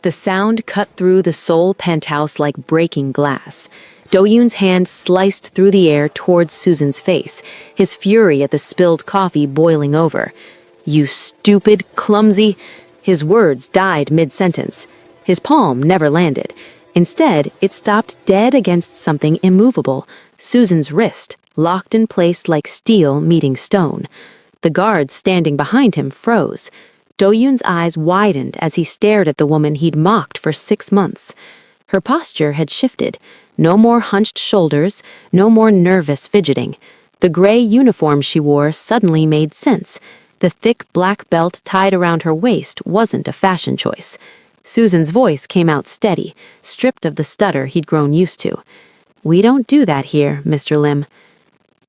The sound cut through the Seoul penthouse like breaking glass. Do-yoon's hand sliced through the air towards Susan's face, his fury at the spilled coffee boiling over. "You stupid, clumsy—" His words died mid-sentence. His palm never landed. Instead, it stopped dead against something immovable, Susan's wrist, locked in place like steel meeting stone. The guards standing behind him froze. Do-yoon's eyes widened as he stared at the woman he'd mocked for 6 months. Her posture had shifted. No more hunched shoulders, no more nervous fidgeting. The gray uniform she wore suddenly made sense. The thick black belt tied around her waist wasn't a fashion choice. Susan's voice came out steady, stripped of the stutter he'd grown used to. "We don't do that here, Mr. Lim."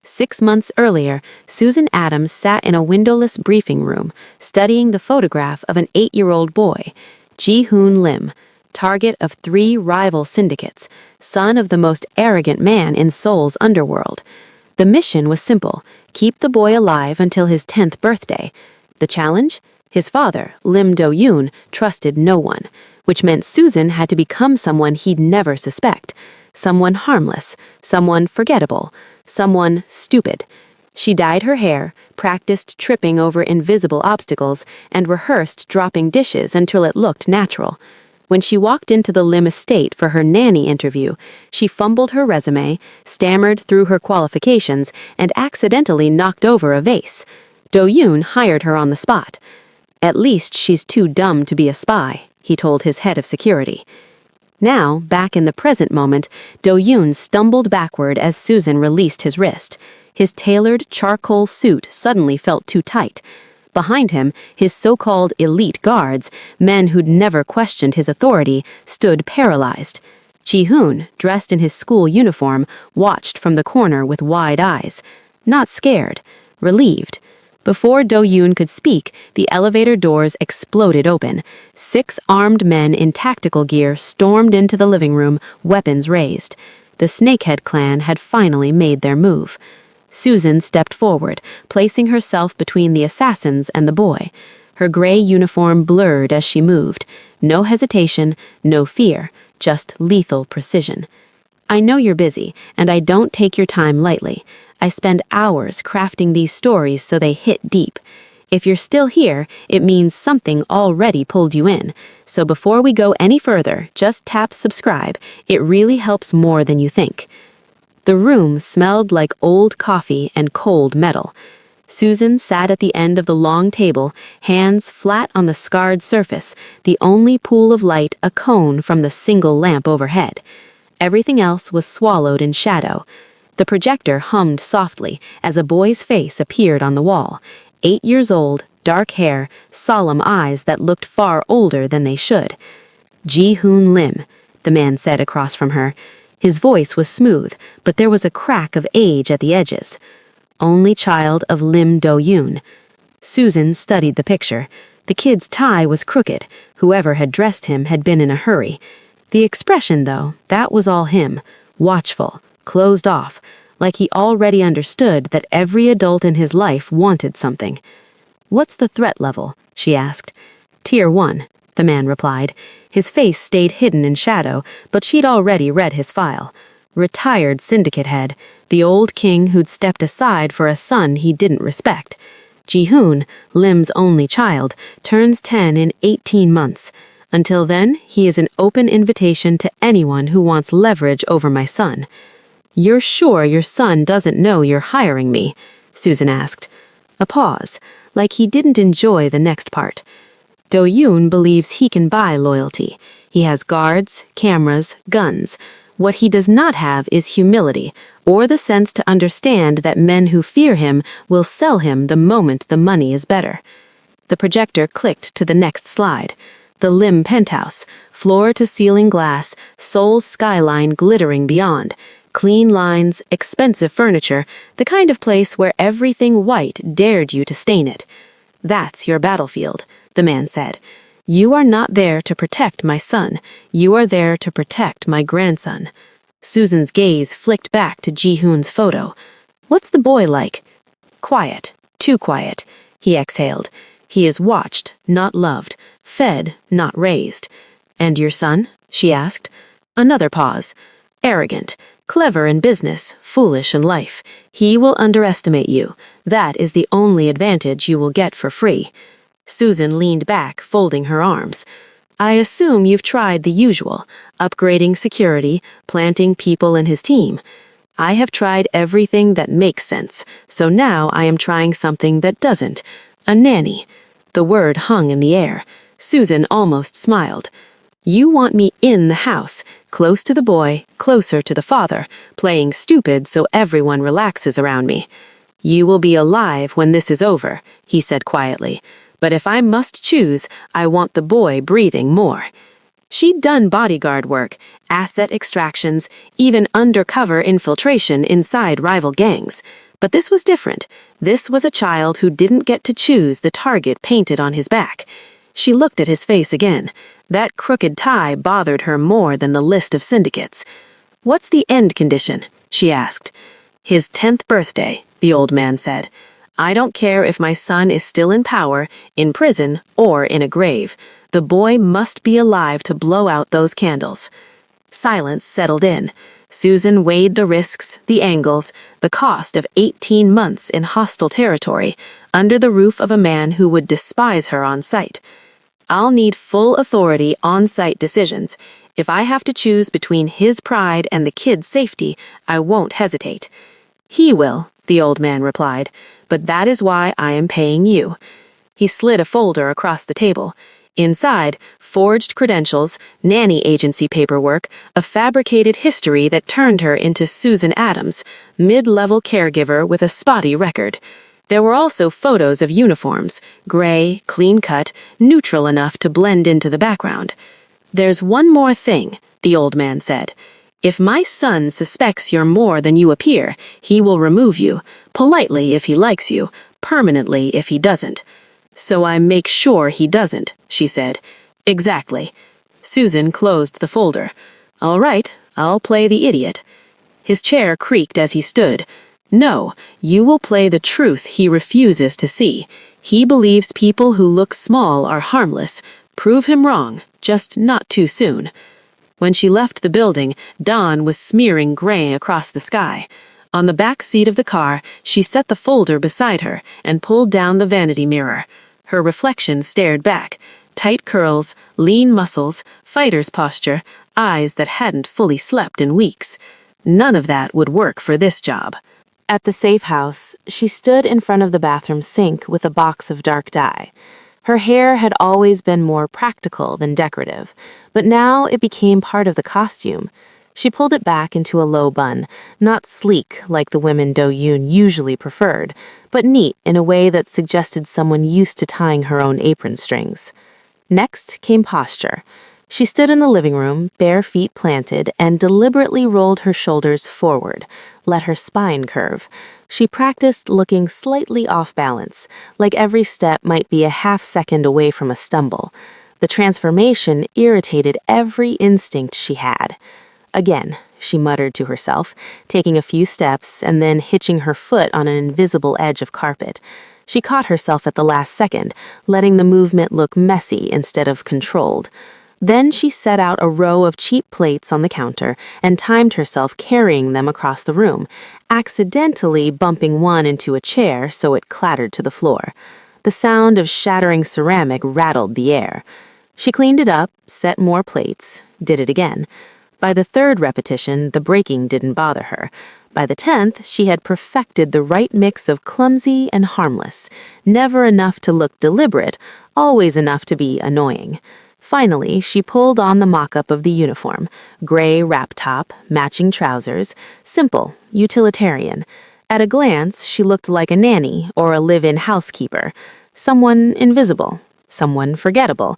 6 months earlier, Susan Adams sat in a windowless briefing room, studying the photograph of an 8-year-old boy, Ji-hoon Lim, target of 3 rival syndicates, son of the most arrogant man in Seoul's underworld. The mission was simple: keep the boy alive until his 10th birthday. The challenge? His father, Lim Do-yoon, trusted no one, which meant Susan had to become someone he'd never suspect. Someone harmless, someone forgettable, someone stupid. She dyed her hair, practiced tripping over invisible obstacles, and rehearsed dropping dishes until it looked natural. When she walked into the Lim estate for her nanny interview, she fumbled her resume, stammered through her qualifications, and accidentally knocked over a vase. Do-yoon hired her on the spot. "At least she's too dumb to be a spy," he told his head of security. Now, back in the present moment, Do-yoon stumbled backward as Susan released his wrist. His tailored charcoal suit suddenly felt too tight. Behind him, his so-called elite guards, men who'd never questioned his authority, stood paralyzed. Ji-hoon, dressed in his school uniform, watched from the corner with wide eyes. Not scared, relieved. Before Do-yoon could speak, the elevator doors exploded open. 6 armed men in tactical gear stormed into the living room, weapons raised. The Snakehead clan had finally made their move. Susan stepped forward, placing herself between the assassins and the boy. Her gray uniform blurred as she moved. No hesitation, no fear, just lethal precision. "I know you're busy, and I don't take your time lightly. I spend hours crafting these stories so they hit deep. If you're still here, it means something already pulled you in. So before we go any further, just tap subscribe. It really helps more than you think." The room smelled like old coffee and cold metal. Susan sat at the end of the long table, hands flat on the scarred surface, the only pool of light a cone from the single lamp overhead. Everything else was swallowed in shadow. The projector hummed softly as a boy's face appeared on the wall. 8 years old, dark hair, solemn eyes that looked far older than they should. "Ji-hoon Lim," the man said across from her. His voice was smooth, but there was a crack of age at the edges. "Only child of Lim Do-yoon." Susan studied the picture. The kid's tie was crooked. Whoever had dressed him had been in a hurry. The expression, though, that was all him. Watchful, closed off, like he already understood that every adult in his life wanted something. "What's the threat level?" she asked. "Tier 1, the man replied. His face stayed hidden in shadow, but she'd already read his file. Retired syndicate head, the old king who'd stepped aside for a son he didn't respect. Ji-hoon, Lim's only child, turns 10 in 18 months. Until then, he is an open invitation to anyone who wants leverage over my son." "You're sure your son doesn't know you're hiring me?" Susan asked. A pause, like he didn't enjoy the next part. Do-yoon believes he can buy loyalty. He has guards, cameras, guns. What he does not have is humility, or the sense to understand that men who fear him will sell him the moment the money is better. The projector clicked to the next slide. The Lim penthouse, floor-to-ceiling glass, Seoul's skyline glittering beyond. Clean lines, expensive furniture, the kind of place where everything white dared you to stain it. "That's your battlefield," the man said. "You are not there to protect my son. You are there to protect my grandson." Susan's gaze flicked back to Ji-hoon's photo. "What's the boy like?" "Quiet. Too quiet," he exhaled. "He is watched, not loved. Fed, not raised." "And your son?" she asked. Another pause. "Arrogant, clever in business, foolish in life. He will underestimate you. That is the only advantage you will get for free." Susan leaned back, folding her arms. "I assume you've tried the usual, upgrading security, planting people in his team. I have tried everything that makes sense, so now I am trying something that doesn't. A nanny." The word hung in the air. Susan almost smiled. "You want me in the house, close to the boy, closer to the father, playing stupid so everyone relaxes around me." "You will be alive when this is over," he said quietly. "But if I must choose, I want the boy breathing more." She'd done bodyguard work, asset extractions, even undercover infiltration inside rival gangs. But this was different. This was a child who didn't get to choose the target painted on his back. She looked at his face again. That crooked tie bothered her more than the list of syndicates. "What's the end condition?" she asked. "His 10th birthday," the old man said. "I don't care if my son is still in power, in prison, or in a grave. The boy must be alive to blow out those candles." Silence settled in. Susan weighed the risks, the angles, the cost of 18 months in hostile territory, under the roof of a man who would despise her on sight. "I'll need full authority on-site decisions. If I have to choose between his pride and the kid's safety, I won't hesitate." "He will," the old man replied, "but that is why I am paying you." He slid a folder across the table. Inside, forged credentials, nanny agency paperwork, a fabricated history that turned her into Susan Adams, mid-level caregiver with a spotty record. There were also photos of uniforms, gray, clean-cut, neutral enough to blend into the background. "There's one more thing," the old man said. "If my son suspects you're more than you appear, he will remove you, politely if he likes you, permanently if he doesn't." "So I make sure he doesn't," she said. "Exactly." Susan closed the folder. "All right, I'll play the idiot." His chair creaked as he stood. "No, you will play the truth he refuses to see. He believes people who look small are harmless. Prove him wrong, just not too soon." When she left the building, dawn was smearing gray across the sky. On the back seat of the car, she set the folder beside her and pulled down the vanity mirror. Her reflection stared back. Tight curls, lean muscles, fighter's posture, eyes that hadn't fully slept in weeks. None of that would work for this job. At the safe house, she stood in front of the bathroom sink with a box of dark dye. Her hair had always been more practical than decorative, but now it became part of the costume. She pulled it back into a low bun, not sleek like the women Do-yoon usually preferred, but neat in a way that suggested someone used to tying her own apron strings. Next came posture. She stood in the living room, bare feet planted, and deliberately rolled her shoulders forward, let her spine curve. She practiced looking slightly off balance, like every step might be a half-second away from a stumble. The transformation irritated every instinct she had. "Again," she muttered to herself, taking a few steps and then hitching her foot on an invisible edge of carpet. She caught herself at the last second, letting the movement look messy instead of controlled. Then she set out a row of cheap plates on the counter and timed herself carrying them across the room, accidentally bumping one into a chair so it clattered to the floor. The sound of shattering ceramic rattled the air. She cleaned it up, set more plates, did it again. By the third repetition, the breaking didn't bother her. By the 10th, she had perfected the right mix of clumsy and harmless, never enough to look deliberate, always enough to be annoying. Finally, she pulled on the mock-up of the uniform, gray wrap top, matching trousers, simple, utilitarian. At a glance, she looked like a nanny or a live-in housekeeper, someone invisible, someone forgettable.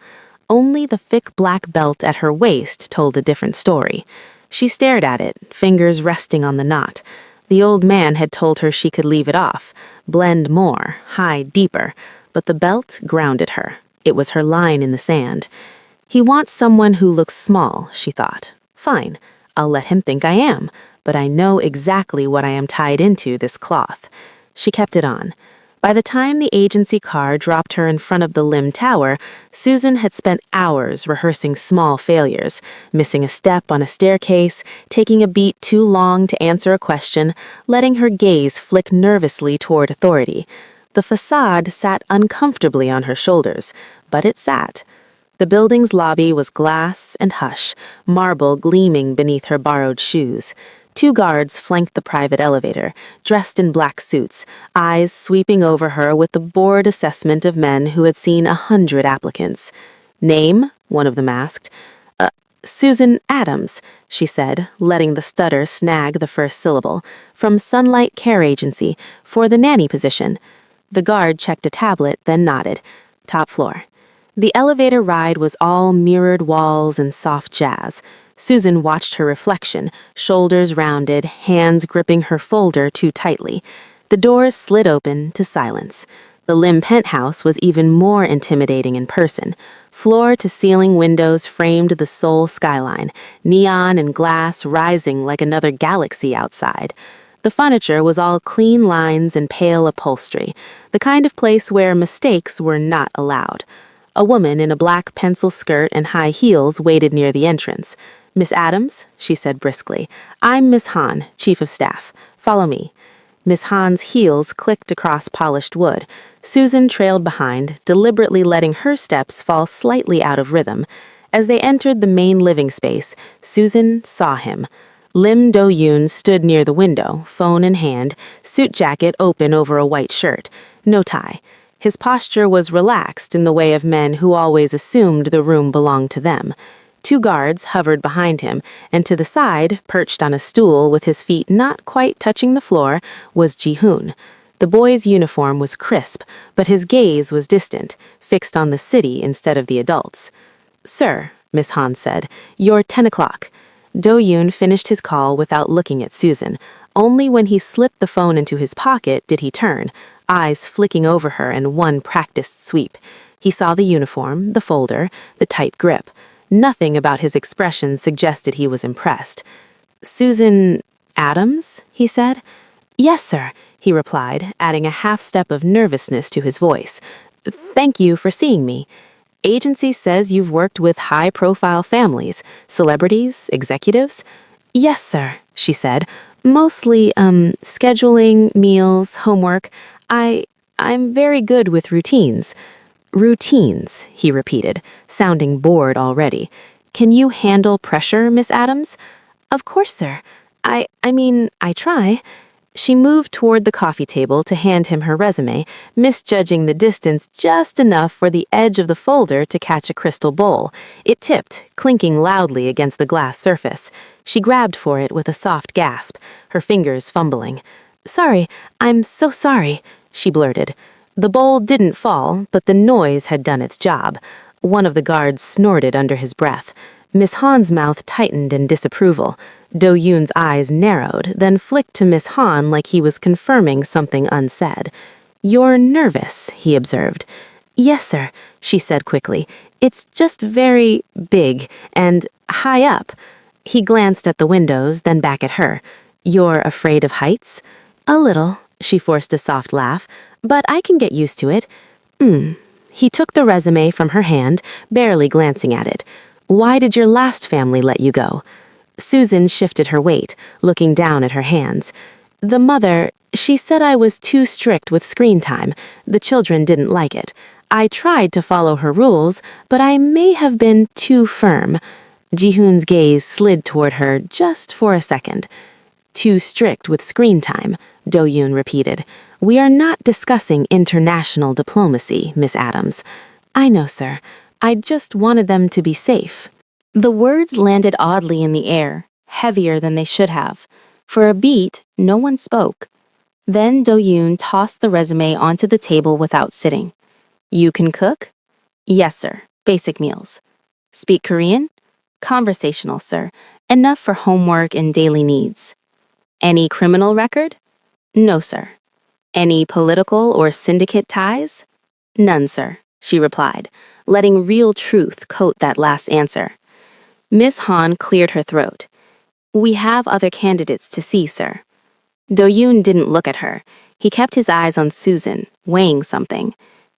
Only the thick black belt at her waist told a different story. She stared at it, fingers resting on the knot. The old man had told her she could leave it off, blend more, hide deeper, but the belt grounded her. It was her line in the sand. He wants someone who looks small, she thought. Fine, I'll let him think I am, but I know exactly what I am tied into this cloth. She kept it on. By the time the agency car dropped her in front of the Lim Tower, Susan had spent hours rehearsing small failures, missing a step on a staircase, taking a beat too long to answer a question, letting her gaze flick nervously toward authority. The facade sat uncomfortably on her shoulders, but it sat. The building's lobby was glass and hush, marble gleaming beneath her borrowed shoes. 2 guards flanked the private elevator, dressed in black suits, eyes sweeping over her with the bored assessment of men who had seen 100 applicants. "Name?" one of them asked. Susan Adams," she said, letting the stutter snag the first syllable. "From Sunlight Care Agency, for the nanny position." The guard checked a tablet, then nodded. "Top floor." The elevator ride was all mirrored walls and soft jazz. Susan watched her reflection, shoulders rounded, hands gripping her folder too tightly. The doors slid open to silence. The Lim penthouse was even more intimidating in person. Floor-to-ceiling windows framed the Seoul skyline, neon and glass rising like another galaxy outside. The furniture was all clean lines and pale upholstery, the kind of place where mistakes were not allowed. A woman in a black pencil skirt and high heels waited near the entrance. "Miss Adams," she said briskly, "I'm Miss Han, Chief of Staff. Follow me." Miss Han's heels clicked across polished wood. Susan trailed behind, deliberately letting her steps fall slightly out of rhythm. As they entered the main living space, Susan saw him. Lim Do-yoon stood near the window, phone in hand, suit jacket open over a white shirt. No tie. His posture was relaxed in the way of men who always assumed the room belonged to them. 2 guards hovered behind him, and to the side, perched on a stool with his feet not quite touching the floor, was Ji-hoon. The boy's uniform was crisp, but his gaze was distant, fixed on the city instead of the adults. "Sir," Miss Han said, "you're 10 o'clock." Do-yoon finished his call without looking at Susan. Only when he slipped the phone into his pocket did he turn, eyes flicking over her in one practiced sweep. He saw the uniform, the folder, the tight grip. Nothing about his expression suggested he was impressed. "Susan Adams?" he said. "Yes, sir," he replied, adding a half-step of nervousness to his voice. "Thank you for seeing me. Agency says you've worked with high-profile families, celebrities, executives?" "Yes, sir," she said. "Mostly, scheduling, meals, homework. I'm very good with routines." "Routines," he repeated, sounding bored already. "Can you handle pressure, Miss Adams?" "Of course, sir. I try." She moved toward the coffee table to hand him her resume, misjudging the distance just enough for the edge of the folder to catch a crystal bowl. It tipped, clinking loudly against the glass surface. She grabbed for it with a soft gasp, her fingers fumbling. "Sorry, I'm so sorry," she blurted. The bowl didn't fall, but the noise had done its job. One of the guards snorted under his breath. Miss Han's mouth tightened in disapproval. Do-yoon's eyes narrowed, then flicked to Miss Han like he was confirming something unsaid. "You're nervous," he observed. "Yes, sir," she said quickly. "It's just very big and high up." He glanced at the windows, then back at her. "You're afraid of heights?" "A little," she forced a soft laugh, "but I can get used to it." He took the resume from her hand, barely glancing at it. "Why did your last family let you go?" Susan shifted her weight, looking down at her hands. "The mother, she said I was too strict with screen time. The children didn't like it. I tried to follow her rules, but I may have been too firm." Ji-hoon's gaze slid toward her just for a second. "Too strict with screen time," Do-yoon repeated. "We are not discussing international diplomacy, Miss Adams." "I know, sir. I just wanted them to be safe." The words landed oddly in the air, heavier than they should have. For a beat, no one spoke. Then Do-yoon tossed the resume onto the table without sitting. "You can cook?" "Yes, sir. Basic meals." "Speak Korean?" "Conversational, sir. Enough for homework and daily needs." "Any criminal record?" "No, sir." "Any political or syndicate ties?" "None, sir," she replied, letting real truth coat that last answer. Miss Han cleared her throat. "We have other candidates to see, sir." Do-yoon didn't look at her. He kept his eyes on Susan, weighing something.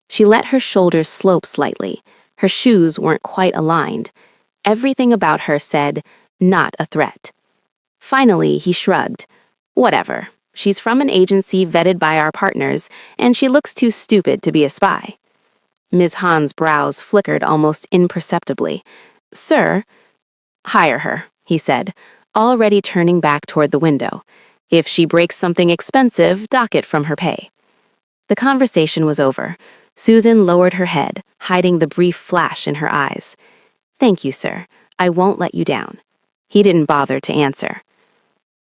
She let her shoulders slope slightly. Her shoes weren't quite aligned. Everything about her said, not a threat. Finally, he shrugged. Whatever. She's from an agency vetted by our partners, and she looks too stupid to be a spy. Ms. Hahn's brows flickered almost imperceptibly. Sir, hire her, he said, already turning back toward the window. If she breaks something expensive, dock it from her pay. The conversation was over. Susan lowered her head, hiding the brief flash in her eyes. Thank you, sir. I won't let you down. He didn't bother to answer.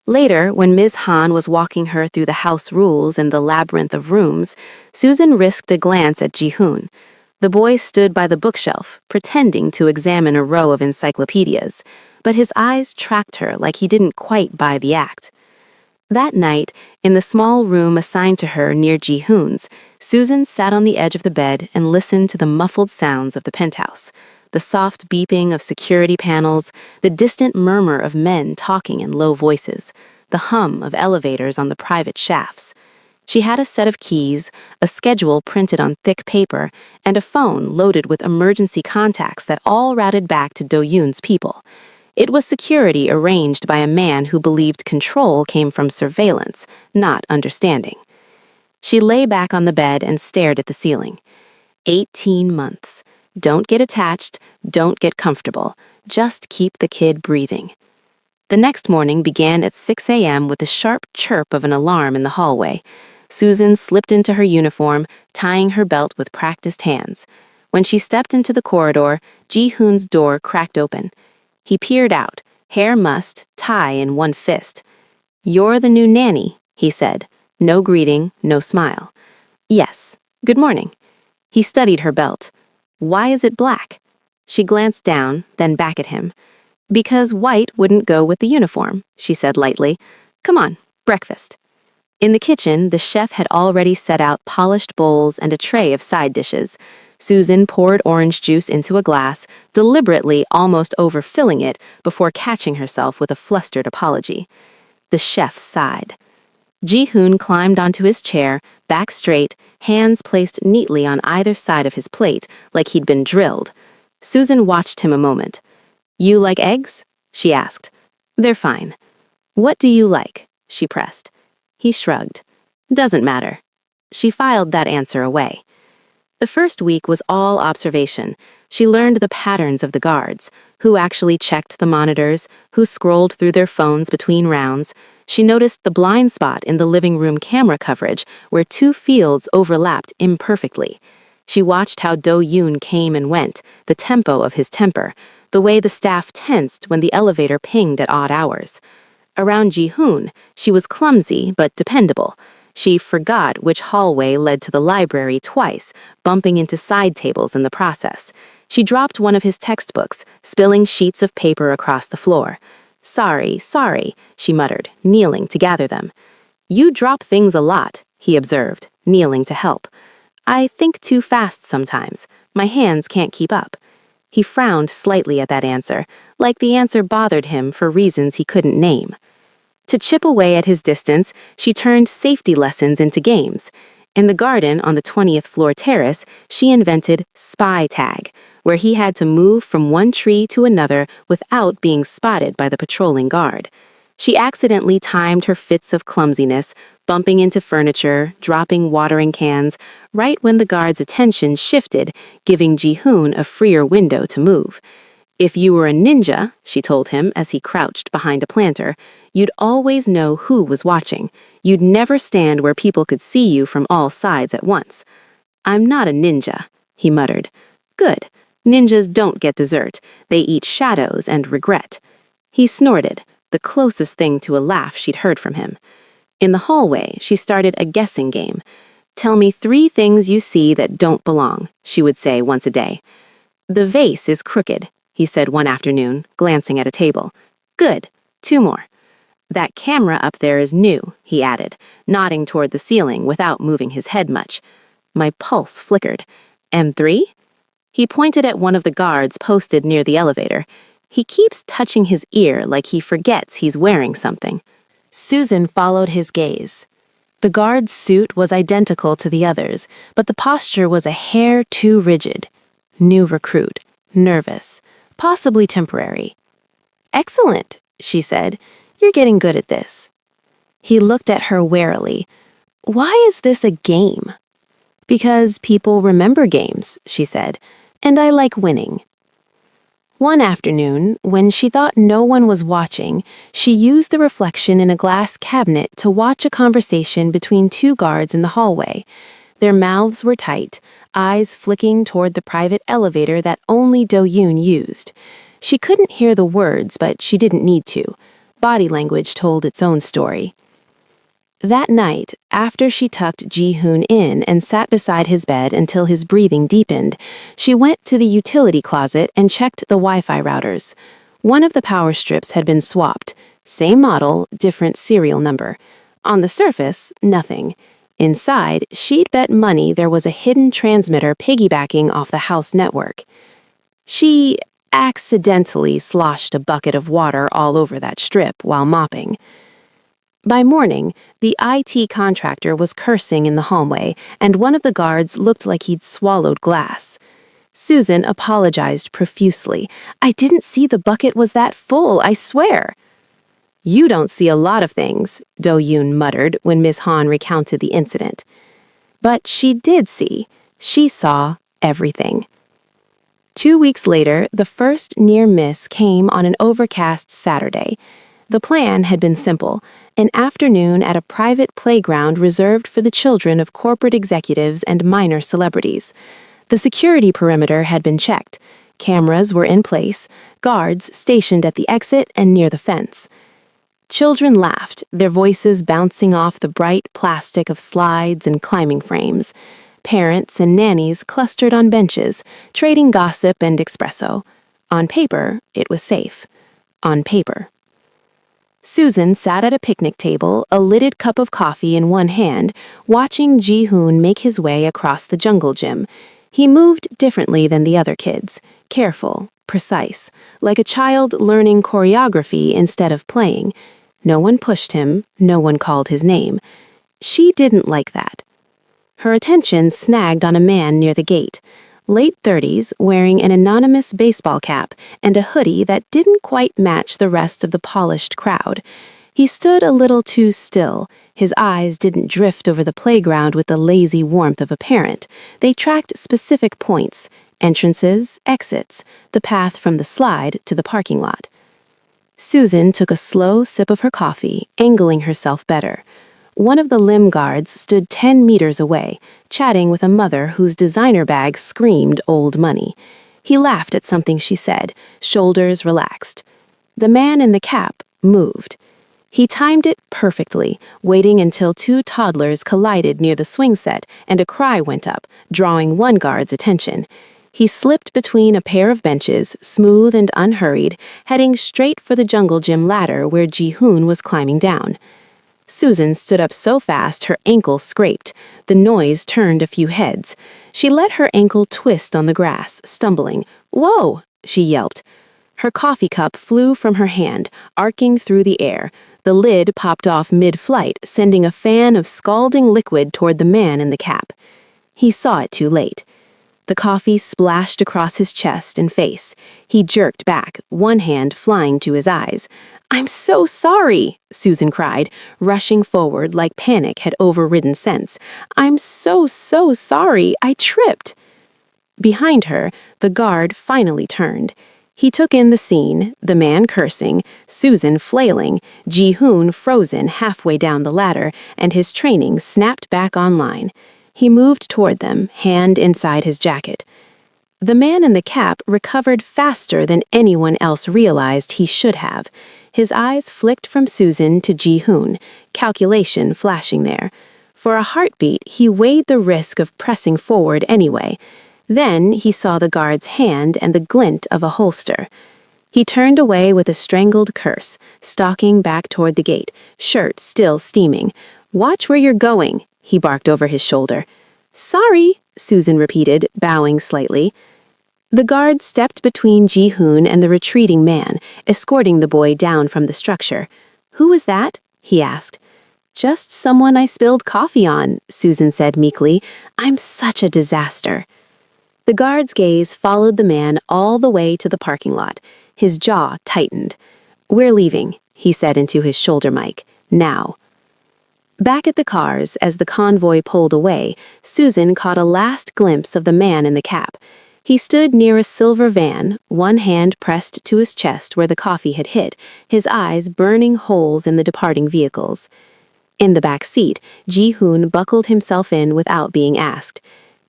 Later, when Ms. Hahn was walking her through the house rules and the labyrinth of rooms, Susan risked a glance at Ji-hoon. The boy stood by the bookshelf, pretending to examine a row of encyclopedias, but his eyes tracked her like he didn't quite buy the act. That night, in the small room assigned to her near Ji-hoon's, Susan sat on the edge of the bed and listened to the muffled sounds of the penthouse. The soft beeping of security panels, the distant murmur of men talking in low voices, the hum of elevators on the private shafts. She had a set of keys, a schedule printed on thick paper, and a phone loaded with emergency contacts that all routed back to Do-yoon's people. It was security arranged by a man who believed control came from surveillance, not understanding. She lay back on the bed and stared at the ceiling. 18 months. Don't get attached, don't get comfortable. Just keep the kid breathing. The next morning began at 6 a.m. with the sharp chirp of an alarm in the hallway. Susan slipped into her uniform, tying her belt with practiced hands. When she stepped into the corridor, Ji-hoon's door cracked open. He peered out, hair mussed, tie in one fist. You're the new nanny, he said. No greeting, no smile. Yes, good morning. He studied her belt. Why is it black? She glanced down, then back at him. Because white wouldn't go with the uniform, she said lightly. Come on, breakfast. In the kitchen, the chef had already set out polished bowls and a tray of side dishes. Susan poured orange juice into a glass, deliberately almost overfilling it before catching herself with a flustered apology. The chef sighed. Ji-hoon climbed onto his chair, back straight, hands placed neatly on either side of his plate, like he'd been drilled. Susan watched him a moment. You like eggs? She asked. They're fine. What do you like? She pressed. He shrugged. Doesn't matter. She filed that answer away. The first week was all observation. She learned the patterns of the guards, who actually checked the monitors, who scrolled through their phones between rounds. She noticed the blind spot in the living room camera coverage where two fields overlapped imperfectly. She watched how Do-yoon came and went, the tempo of his temper, the way the staff tensed when the elevator pinged at odd hours. Around Ji-hoon, she was clumsy but dependable. She forgot which hallway led to the library twice, bumping into side tables in the process. She dropped one of his textbooks, spilling sheets of paper across the floor. Sorry, she muttered, kneeling to gather them. You drop things a lot, he observed, kneeling to help. I think too fast sometimes. My hands can't keep up. He frowned slightly at that answer, like the answer bothered him for reasons he couldn't name. To chip away at his distance, she turned safety lessons into games. In the garden on the 20th floor terrace, she invented spy tag, where he had to move from one tree to another without being spotted by the patrolling guard. She accidentally timed her fits of clumsiness, bumping into furniture, dropping watering cans, right when the guard's attention shifted, giving Ji-hoon a freer window to move. If you were a ninja, she told him as he crouched behind a planter, you'd always know who was watching. You'd never stand where people could see you from all sides at once. I'm not a ninja, he muttered. Good. Ninjas don't get dessert. They eat shadows and regret. He snorted, the closest thing to a laugh she'd heard from him. In the hallway, she started a guessing game. Tell me 3 things you see that don't belong, she would say once a day. The vase is crooked, he said one afternoon, glancing at a table. Good. 2 more. That camera up there is new, he added, nodding toward the ceiling without moving his head much. My pulse flickered. And 3? He pointed at one of the guards posted near the elevator. He keeps touching his ear like he forgets he's wearing something. Susan followed his gaze. The guard's suit was identical to the others, but the posture was a hair too rigid. New recruit, nervous, possibly temporary. "Excellent," she said. "You're getting good at this." He looked at her warily. "Why is this a game?" "Because people remember games," she said, "and I like winning." One afternoon, when she thought no one was watching, she used the reflection in a glass cabinet to watch a conversation between two guards in the hallway. Their mouths were tight, eyes flicking toward the private elevator that only Do-yoon used. She couldn't hear the words, but she didn't need to. Body language told its own story. That night, after she tucked Ji-hoon in and sat beside his bed until his breathing deepened, she went to the utility closet and checked the Wi-Fi routers. One of the power strips had been swapped. Same model, different serial number. On the surface, nothing. Inside, she'd bet money there was a hidden transmitter piggybacking off the house network. She accidentally sloshed a bucket of water all over that strip while mopping. By morning, the IT contractor was cursing in the hallway, and one of the guards looked like he'd swallowed glass. Susan apologized profusely. "I didn't see the bucket was that full, I swear." "You don't see a lot of things," Do-yoon muttered when Miss Han recounted the incident. But she did see. She saw everything. 2 weeks later, the first near miss came on an overcast Saturday. The plan had been simple: an afternoon at a private playground reserved for the children of corporate executives and minor celebrities. The security perimeter had been checked. Cameras were in place, guards stationed at the exit and near the fence. Children laughed, their voices bouncing off the bright plastic of slides and climbing frames. Parents and nannies clustered on benches, trading gossip and espresso. On paper, it was safe. On paper. Susan sat at a picnic table, a lidded cup of coffee in one hand, watching Ji-hoon make his way across the jungle gym. He moved differently than the other kids, careful, precise, like a child learning choreography instead of playing. No one pushed him, no one called his name. She didn't like that. Her attention snagged on a man near the gate. Late 30s, wearing an anonymous baseball cap and a hoodie that didn't quite match the rest of the polished crowd. He stood a little too still. His eyes didn't drift over the playground with the lazy warmth of a parent. They tracked specific points: entrances, exits, the path from the slide to the parking lot. Susan took a slow sip of her coffee, angling herself better. One of the limb guards stood 10 meters away, chatting with a mother whose designer bag screamed old money. He laughed at something she said, shoulders relaxed. The man in the cap moved. He timed it perfectly, waiting until two toddlers collided near the swing set and a cry went up, drawing one guard's attention. He slipped between a pair of benches, smooth and unhurried, heading straight for the jungle gym ladder where Ji-hoon was climbing down. Susan stood up so fast her ankle scraped. The noise turned a few heads. She let her ankle twist on the grass, stumbling. "Whoa!" she yelped. Her coffee cup flew from her hand, arcing through the air. The lid popped off mid-flight, sending a fan of scalding liquid toward the man in the cap. He saw it too late. The coffee splashed across his chest and face. He jerked back, one hand flying to his eyes. "I'm so sorry," Susan cried, rushing forward like panic had overridden sense. "I'm so sorry. I tripped." Behind her, the guard finally turned. He took in the scene, the man cursing, Susan flailing, Ji-hoon frozen halfway down the ladder, and his training snapped back online. He moved toward them, hand inside his jacket. The man in the cap recovered faster than anyone else realized he should have. His eyes flicked from Susan to Ji-hoon, calculation flashing there. For a heartbeat, he weighed the risk of pressing forward anyway. Then he saw the guard's hand and the glint of a holster. He turned away with a strangled curse, stalking back toward the gate, shirt still steaming. "Watch where you're going," he barked over his shoulder. "Sorry," Susan repeated, bowing slightly. The guard stepped between Ji-hoon and the retreating man, escorting the boy down from the structure. "Who was that?" he asked. Just someone I spilled coffee on, Susan said meekly. I'm such a disaster. The guard's gaze followed the man all the way to the parking lot. His jaw tightened. We're leaving, he said into his shoulder mic. Now. Back at the cars, as the convoy pulled away, Susan caught a last glimpse of the man in the cap. He stood near a silver van, one hand pressed to his chest where the coffee had hit, his eyes burning holes in the departing vehicles. In the back seat, Ji-hoon buckled himself in without being asked.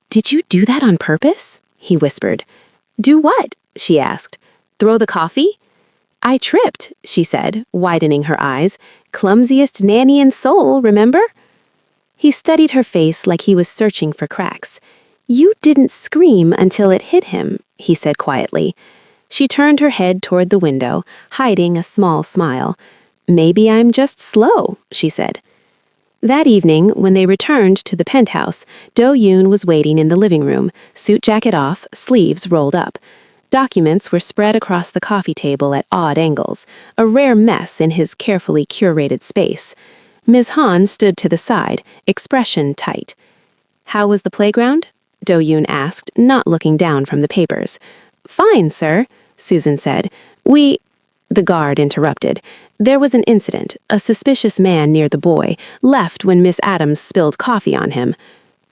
Did you do that on purpose? He whispered. Do what? She asked. Throw the coffee? I tripped, she said, widening her eyes. Clumsiest nanny in Seoul, remember? He studied her face like he was searching for cracks. You didn't scream until it hit him, he said quietly. She turned her head toward the window, hiding a small smile. Maybe I'm just slow, she said. That evening, when they returned to the penthouse, Do-yoon was waiting in the living room, suit jacket off, sleeves rolled up. Documents were spread across the coffee table at odd angles, a rare mess in his carefully curated space. Ms. Han stood to the side, expression tight. How was the playground? Do-yoon asked, not looking down from the papers. Fine, sir, Susan said. The guard interrupted. There was an incident. A suspicious man near the boy left when Miss Adams spilled coffee on him.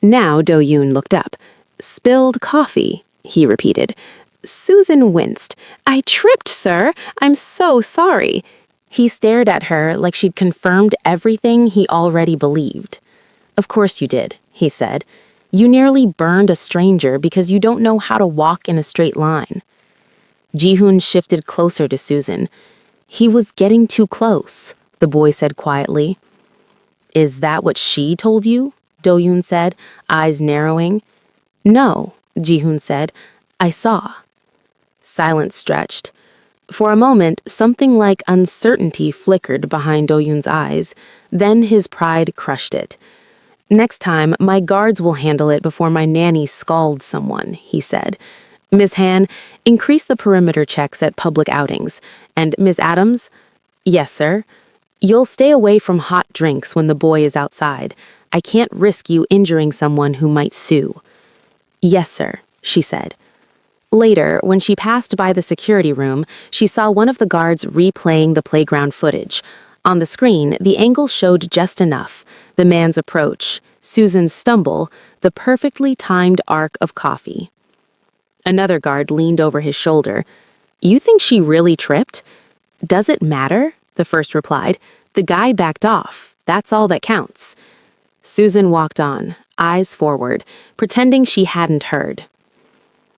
Now Do-yoon looked up. Spilled coffee, he repeated. Susan winced. I tripped, sir. I'm so sorry. He stared at her like she'd confirmed everything he already believed. Of course you did, he said. You nearly burned a stranger because you don't know how to walk in a straight line. Ji-hoon shifted closer to Susan. He was getting too close, the boy said quietly. Is that what she told you? Do-yoon said, eyes narrowing. No, Ji-hoon said. I saw. Silence stretched. For a moment, something like uncertainty flickered behind Do-yoon's eyes. Then his pride crushed it. Next time, my guards will handle it before my nanny scalds someone, he said. Miss Han, increase the perimeter checks at public outings. And Miss Adams? Yes, sir. You'll stay away from hot drinks when the boy is outside. I can't risk you injuring someone who might sue. Yes, sir, she said. Later, when she passed by the security room, she saw one of the guards replaying the playground footage. On the screen, the angle showed just enough. The man's approach, Susan's stumble, the perfectly timed arc of coffee. Another guard leaned over his shoulder. You think she really tripped? Does it matter? The first replied. The guy backed off. That's all that counts. Susan walked on, eyes forward, pretending she hadn't heard.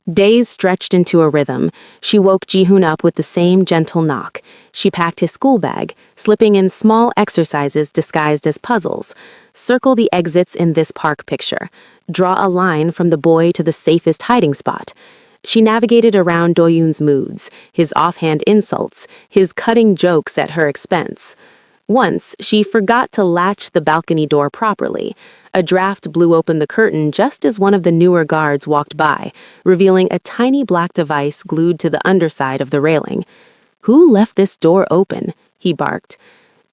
Days stretched into a rhythm. She woke Ji-hoon up with the same gentle knock. She packed his school bag, slipping in small exercises disguised as puzzles. Circle the exits in this park picture. Draw a line from the boy to the safest hiding spot. She navigated around Do-yoon's moods, his offhand insults, his cutting jokes at her expense. Once, she forgot to latch the balcony door properly. A draft blew open the curtain just as one of the newer guards walked by, revealing a tiny black device glued to the underside of the railing. Who left this door open? He barked.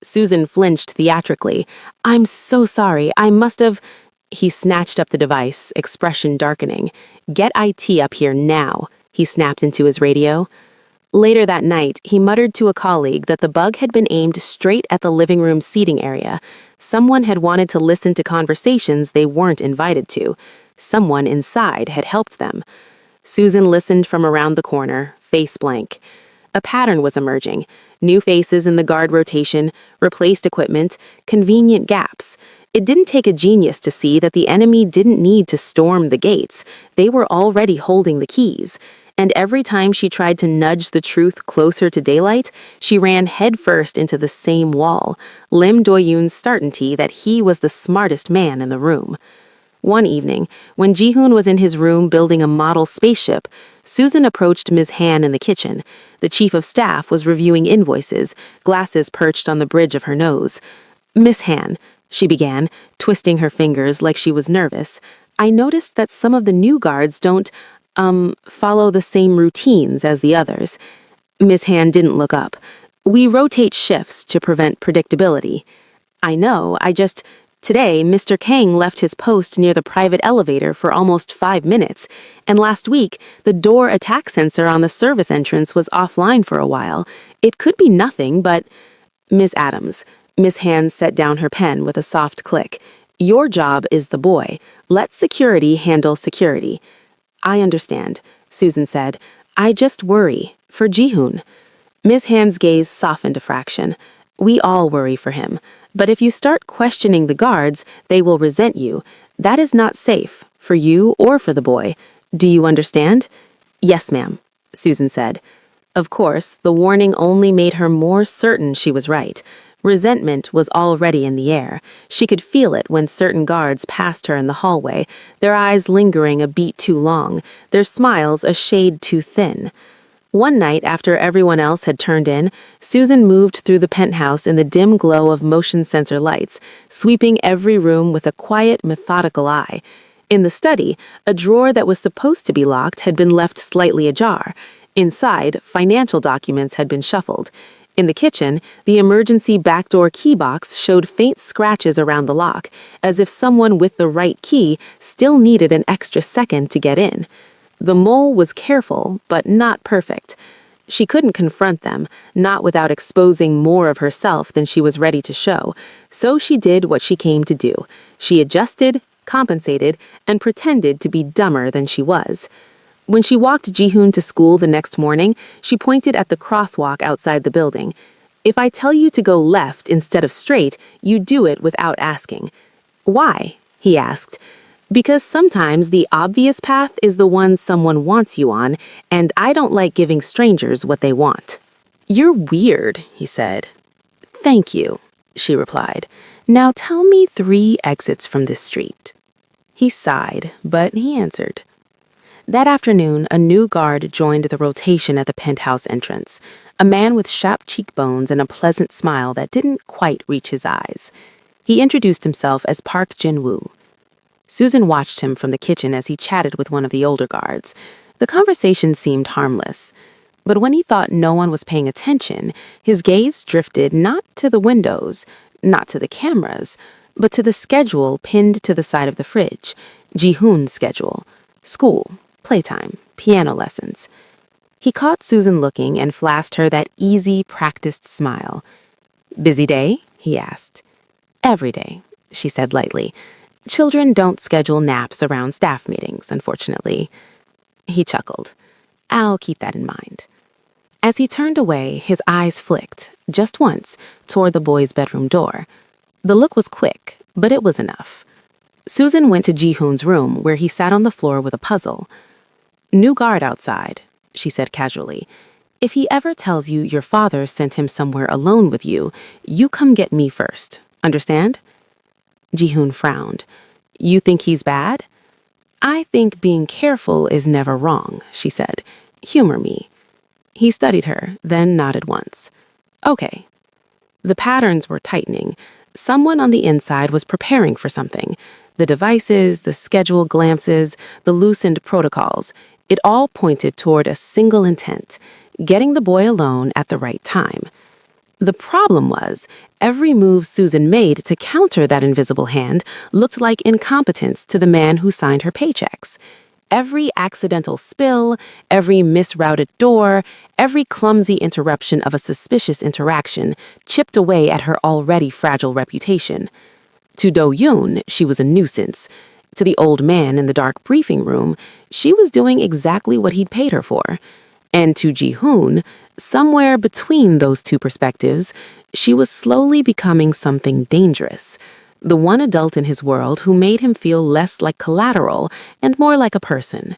Susan flinched theatrically. I'm so sorry, I must have... He snatched up the device, expression darkening. Get IT up here now, he snapped into his radio. Later that night, he muttered to a colleague that the bug had been aimed straight at the living room seating area. Someone had wanted to listen to conversations they weren't invited to. Someone inside had helped them. Susan listened from around the corner, face blank. A pattern was emerging. New faces in the guard rotation, replaced equipment, convenient gaps. It didn't take a genius to see that the enemy didn't need to storm the gates. They were already holding the keys. And every time she tried to nudge the truth closer to daylight, she ran headfirst into the same wall, Lim Do-yoon's certainty that he was the smartest man in the room. One evening, when Ji-hoon was in his room building a model spaceship, Susan approached Ms. Han in the kitchen. The chief of staff was reviewing invoices, glasses perched on the bridge of her nose. Miss Han, she began, twisting her fingers like she was nervous, I noticed that some of the new guards don't, follow the same routines as the others. Miss Han didn't look up. We rotate shifts to prevent predictability. I know, Today, Mr. Kang left his post near the private elevator for almost 5 minutes, and last week, the door attack sensor on the service entrance was offline for a while. It could be nothing, but... Miss Adams. Miss Hands set down her pen with a soft click. Your job is the boy. Let security handle security. I understand, Susan said. I just worry. For Jihoon. Miss Hand's gaze softened a fraction. We all worry for him. But if you start questioning the guards, they will resent you. That is not safe, for you or for the boy. Do you understand? Yes, ma'am, Susan said. Of course, the warning only made her more certain she was right. Resentment was already in the air. She could feel it when certain guards passed her in the hallway, their eyes lingering a beat too long, their smiles a shade too thin. One night, after everyone else had turned in, Susan moved through the penthouse in the dim glow of motion sensor lights, sweeping every room with a quiet, methodical eye. In the study, a drawer that was supposed to be locked had been left slightly ajar. Inside, financial documents had been shuffled. In the kitchen, the emergency backdoor key box showed faint scratches around the lock, as if someone with the right key still needed an extra second to get in. The mole was careful, but not perfect. She couldn't confront them, not without exposing more of herself than she was ready to show, so she did what she came to do. She adjusted, compensated, and pretended to be dumber than she was. When she walked Jihoon to school the next morning, she pointed at the crosswalk outside the building. If I tell you to go left instead of straight, you do it without asking. Why? He asked. Because sometimes the obvious path is the one someone wants you on, and I don't like giving strangers what they want. You're weird, he said. Thank you, she replied. Now tell me 3 exits from this street. He sighed, but he answered. That afternoon, a new guard joined the rotation at the penthouse entrance, a man with sharp cheekbones and a pleasant smile that didn't quite reach his eyes. He introduced himself as Park Jin-woo. Susan watched him from the kitchen as he chatted with one of the older guards. The conversation seemed harmless. But when he thought no one was paying attention, his gaze drifted not to the windows, not to the cameras, but to the schedule pinned to the side of the fridge, Jihoon's schedule, school, playtime, piano lessons. He caught Susan looking and flashed her that easy, practiced smile. Busy day? He asked. Every day, she said lightly. Children don't schedule naps around staff meetings, unfortunately. He chuckled. I'll keep that in mind. As he turned away, his eyes flicked, just once, toward the boy's bedroom door. The look was quick, but it was enough. Susan went to Jihoon's room, where he sat on the floor with a puzzle. New guard outside, she said casually. If he ever tells you your father sent him somewhere alone with you, you come get me first. Understand? Jihoon frowned. You think he's bad? I think being careful is never wrong, she said. Humor me. He studied her, then nodded once. Okay. The patterns were tightening. Someone on the inside was preparing for something. The devices, the scheduled glances, the loosened protocols. It all pointed toward a single intent, getting the boy alone at the right time. The problem was, every move Susan made to counter that invisible hand looked like incompetence to the man who signed her paychecks. Every accidental spill, every misrouted door, every clumsy interruption of a suspicious interaction chipped away at her already fragile reputation. To Do-yoon, she was a nuisance. To the old man in the dark briefing room, she was doing exactly what he'd paid her for. And to Jihoon, somewhere between those two perspectives, she was slowly becoming something dangerous. The one adult in his world who made him feel less like collateral and more like a person.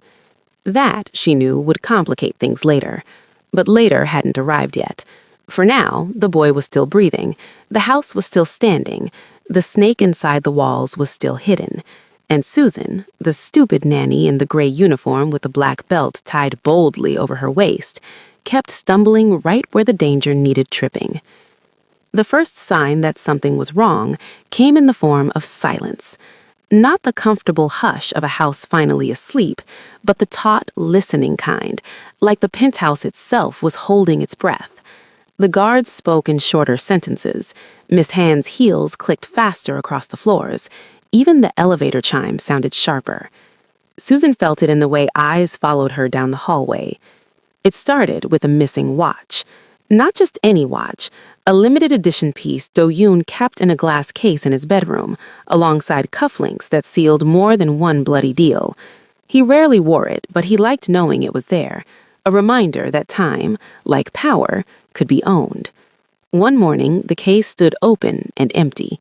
That, she knew, would complicate things later. But later hadn't arrived yet. For now, the boy was still breathing. The house was still standing. The snake inside the walls was still hidden. And Susan, the stupid nanny in the gray uniform with the black belt tied boldly over her waist, kept stumbling right where the danger needed tripping. The first sign that something was wrong came in the form of silence. Not the comfortable hush of a house finally asleep, but the taut, listening kind, like the penthouse itself was holding its breath. The guards spoke in shorter sentences. Miss Hand's heels clicked faster across the floors. Even the elevator chime sounded sharper. Susan felt it in the way eyes followed her down the hallway. It started with a missing watch. Not just any watch, a limited edition piece Do-yoon kept in a glass case in his bedroom, alongside cufflinks that sealed more than one bloody deal. He rarely wore it, but he liked knowing it was there, a reminder that time, like power, could be owned. One morning, the case stood open and empty.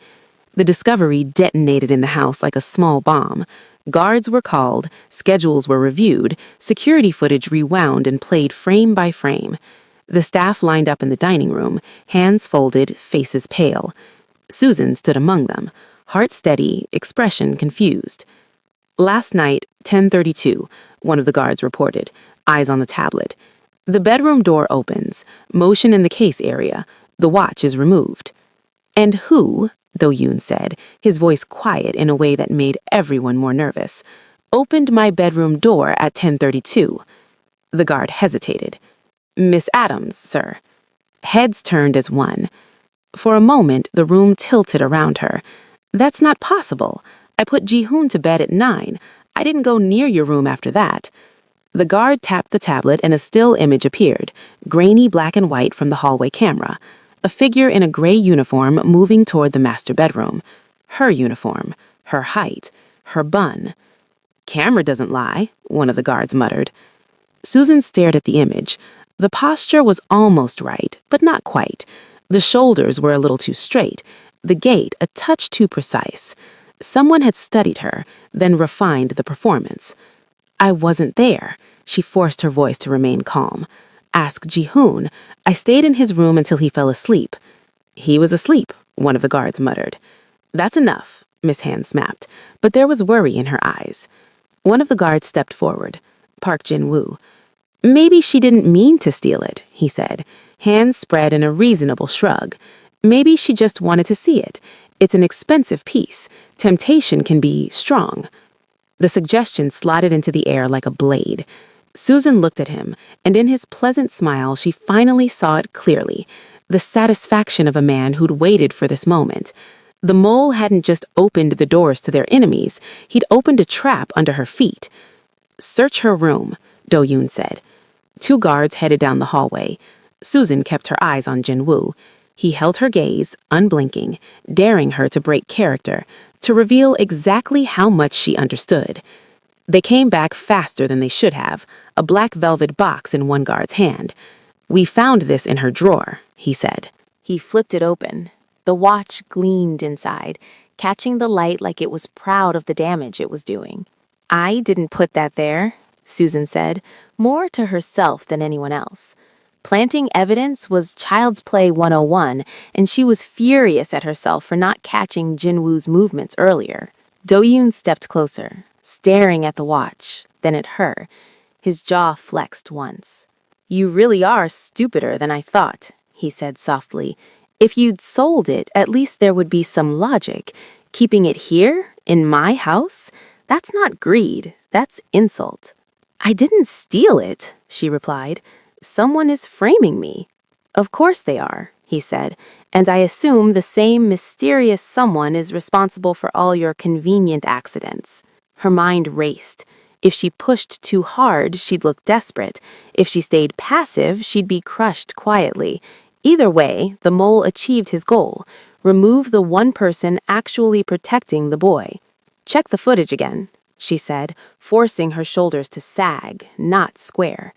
The discovery detonated in the house like a small bomb. Guards were called, schedules were reviewed, security footage rewound and played frame by frame. The staff lined up in the dining room, hands folded, faces pale. Susan stood among them, heart steady, expression confused. Last night, 10:32, one of the guards reported, eyes on the tablet. The bedroom door opens, motion in the case area. The watch is removed. And who, Do-yoon said, his voice quiet in a way that made everyone more nervous, opened my bedroom door at 10:32? The guard hesitated. Miss Adams, sir. Heads turned as one. For a moment, the room tilted around her. That's not possible. I put Ji-hoon to bed at 9. I didn't go near your room after that. The guard tapped the tablet and a still image appeared, grainy black and white from the hallway camera. A figure in a gray uniform moving toward the master bedroom. Her uniform, her height, her bun. Camera doesn't lie, one of the guards muttered. Susan stared at the image. The posture was almost right, but not quite. The shoulders were a little too straight, the gait a touch too precise. Someone had studied her, then refined the performance. I wasn't there. She forced her voice to remain calm. Ask Ji-hoon. I stayed in his room until he fell asleep. He was asleep, one of the guards muttered. That's enough, Miss Hand snapped, but there was worry in her eyes. One of the guards stepped forward. Park Jin-woo. Maybe she didn't mean to steal it, he said, hands spread in a reasonable shrug. Maybe she just wanted to see it. It's an expensive piece. Temptation can be strong. The suggestion slotted into the air like a blade. Susan looked at him, and in his pleasant smile she finally saw it clearly, the satisfaction of a man who'd waited for this moment. The mole hadn't just opened the doors to their enemies, he'd opened a trap under her feet. Search her room, Do-yoon said. 2 guards headed down the hallway. Susan kept her eyes on Jin-woo. He held her gaze, unblinking, daring her to break character, to reveal exactly how much she understood. They came back faster than they should have, a black velvet box in one guard's hand. We found this in her drawer, he said. He flipped it open. The watch gleamed inside, catching the light like it was proud of the damage it was doing. I didn't put that there, Susan said, more to herself than anyone else. Planting evidence was Child's Play 101, and she was furious at herself for not catching Jin-woo's movements earlier. Do-yoon stepped closer, staring at the watch, then at her. His jaw flexed once. You really are stupider than I thought, he said softly. If you'd sold it, at least there would be some logic. Keeping it here, in my house? That's not greed, that's insult. I didn't steal it, she replied. Someone is framing me. Of course they are, he said, and I assume the same mysterious someone is responsible for all your convenient accidents. Her mind raced. If she pushed too hard, she'd look desperate. If she stayed passive, she'd be crushed quietly. Either way, the mole achieved his goal. Remove the one person actually protecting the boy. Check the footage again, she said, forcing her shoulders to sag, not square.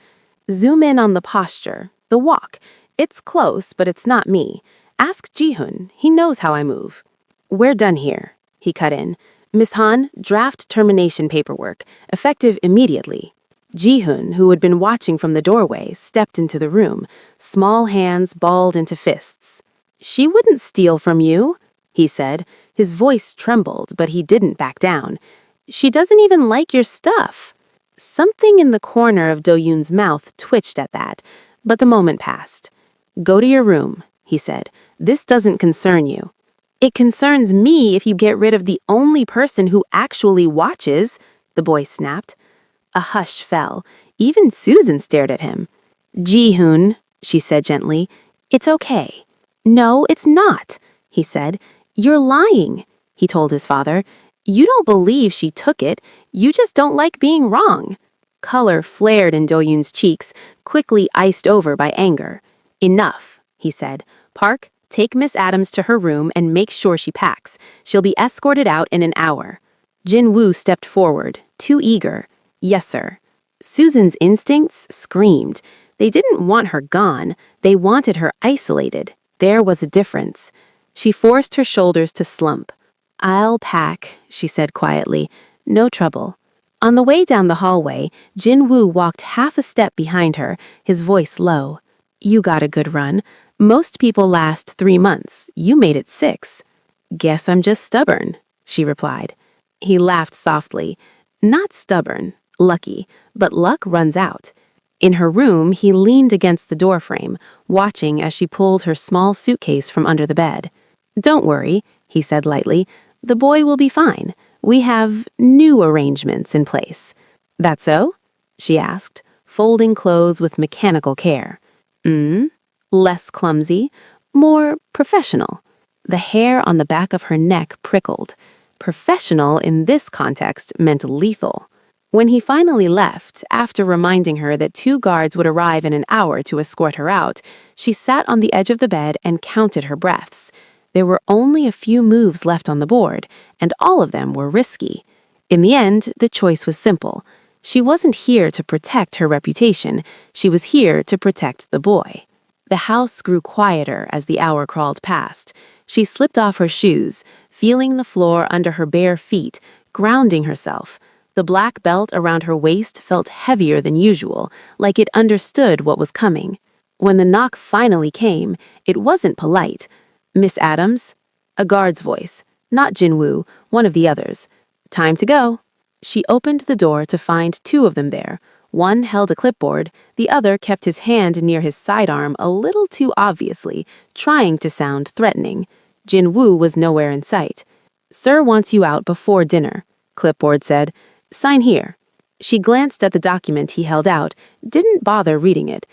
Zoom in on the posture, the walk. It's close, but it's not me. Ask Ji-hoon. He knows how I move. We're done here, he cut in. Miss Han, draft termination paperwork, effective immediately. Ji-hoon, who had been watching from the doorway, stepped into the room, small hands balled into fists. She wouldn't steal from you, he said. His voice trembled, but he didn't back down. She doesn't even like your stuff. Something in the corner of Do-yoon's mouth twitched at that, but the moment passed. Go to your room, he said. This doesn't concern you. It concerns me if you get rid of the only person who actually watches, the boy snapped. A hush fell. Even Susan stared at him. Ji-hoon, she said gently, It's okay. No, it's not, he said. You're lying, he told his father. You don't believe she took it. You just don't like being wrong. Color flared in Do-yoon's cheeks, quickly iced over by anger. Enough, he said. Park, take Miss Adams to her room and make sure she packs. She'll be escorted out in an hour. Jin-woo stepped forward, too eager. Yes, sir. Susan's instincts screamed. They didn't want her gone. They wanted her isolated. There was a difference. She forced her shoulders to slump. I'll pack, she said quietly. No trouble. On the way down the hallway, Jin-woo walked half a step behind her, his voice low. You got a good run. Most people last 3 months. You made it 6. Guess I'm just stubborn, she replied. He laughed softly. Not stubborn, lucky, but luck runs out. In her room, he leaned against the doorframe, watching as she pulled her small suitcase from under the bed. Don't worry, he said lightly. The boy will be fine. We have new arrangements in place. That so? She asked, folding clothes with mechanical care. Less clumsy, more professional. The hair on the back of her neck prickled. Professional in this context meant lethal. When he finally left, after reminding her that 2 guards would arrive in an hour to escort her out, she sat on the edge of the bed and counted her breaths. There were only a few moves left on the board, and all of them were risky. In the end, the choice was simple. She wasn't here to protect her reputation. She was here to protect the boy. The house grew quieter as the hour crawled past. She slipped off her shoes, feeling the floor under her bare feet, grounding herself. The black belt around her waist felt heavier than usual, like it understood what was coming. When the knock finally came, it wasn't polite. Miss Adams? A guard's voice. Not Jin-woo, one of the others. Time to go. She opened the door to find 2 of them there. One held a clipboard, the other kept his hand near his sidearm a little too obviously, trying to sound threatening. Jin-woo was nowhere in sight. Sir wants you out before dinner, clipboard said. Sign here. She glanced at the document he held out, didn't bother reading it.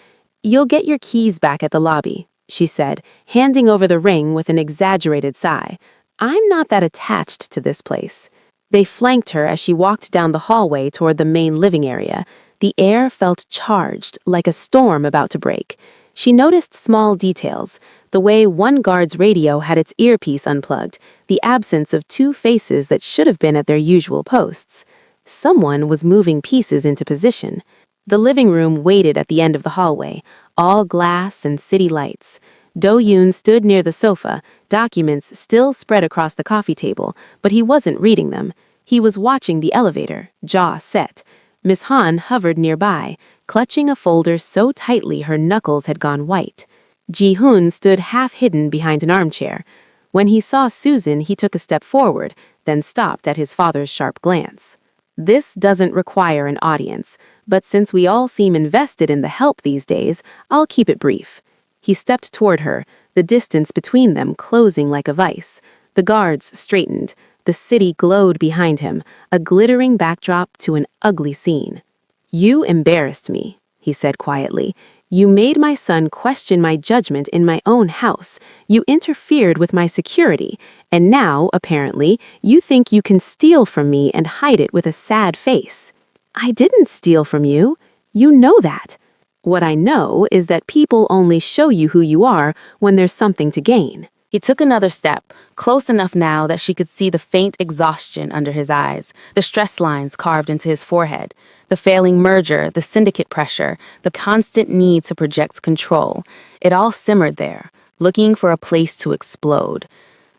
You'll get your keys back at the lobby, she said, handing over the ring with an exaggerated sigh. I'm not that attached to this place. They flanked her as she walked down the hallway toward the main living area. The air felt charged, like a storm about to break. She noticed small details, the way one guard's radio had its earpiece unplugged, the absence of 2 faces that should have been at their usual posts. Someone was moving pieces into position. The living room waited at the end of the hallway, all glass and city lights. Do-yoon stood near the sofa, documents still spread across the coffee table, but he wasn't reading them. He was watching the elevator, jaw set. Miss Han hovered nearby, clutching a folder so tightly her knuckles had gone white. Ji-hoon stood half-hidden behind an armchair. When he saw Susan, he took a step forward, then stopped at his father's sharp glance. This doesn't require an audience, but since we all seem invested in the help these days, I'll keep it brief. He stepped toward her, the distance between them closing like a vice. The guards straightened. The city glowed behind him, a glittering backdrop to an ugly scene. You embarrassed me, he said quietly. You made my son question my judgment in my own house. You interfered with my security, and now, apparently, you think you can steal from me and hide it with a sad face. I didn't steal from you. You know that. What I know is that people only show you who you are when there's something to gain. He took another step, close enough now that she could see the faint exhaustion under his eyes, the stress lines carved into his forehead, the failing merger, the syndicate pressure, the constant need to project control. It all simmered there, looking for a place to explode.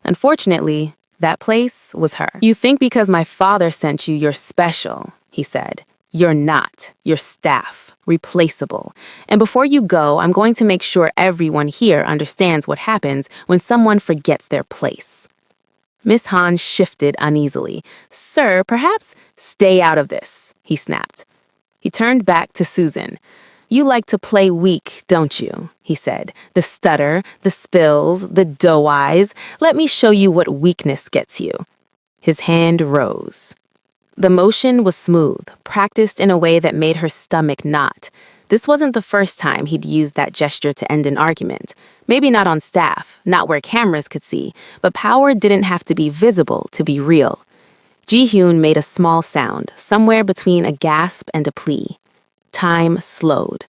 Unfortunately, that place was her. You think because my father sent you, you're special, he said. You're not. You're staff, replaceable. And before you go, I'm going to make sure everyone here understands what happens when someone forgets their place. Miss Han shifted uneasily. Sir, perhaps stay out of this, he snapped. He turned back to Susan. You like to play weak, don't you? He said. The stutter, the spills, the doe eyes. Let me show you what weakness gets you. His hand rose. The motion was smooth, practiced in a way that made her stomach knot. This wasn't the first time he'd used that gesture to end an argument. Maybe not on staff, not where cameras could see, but power didn't have to be visible to be real. Ji-hyun made a small sound, somewhere between a gasp and a plea. Time slowed.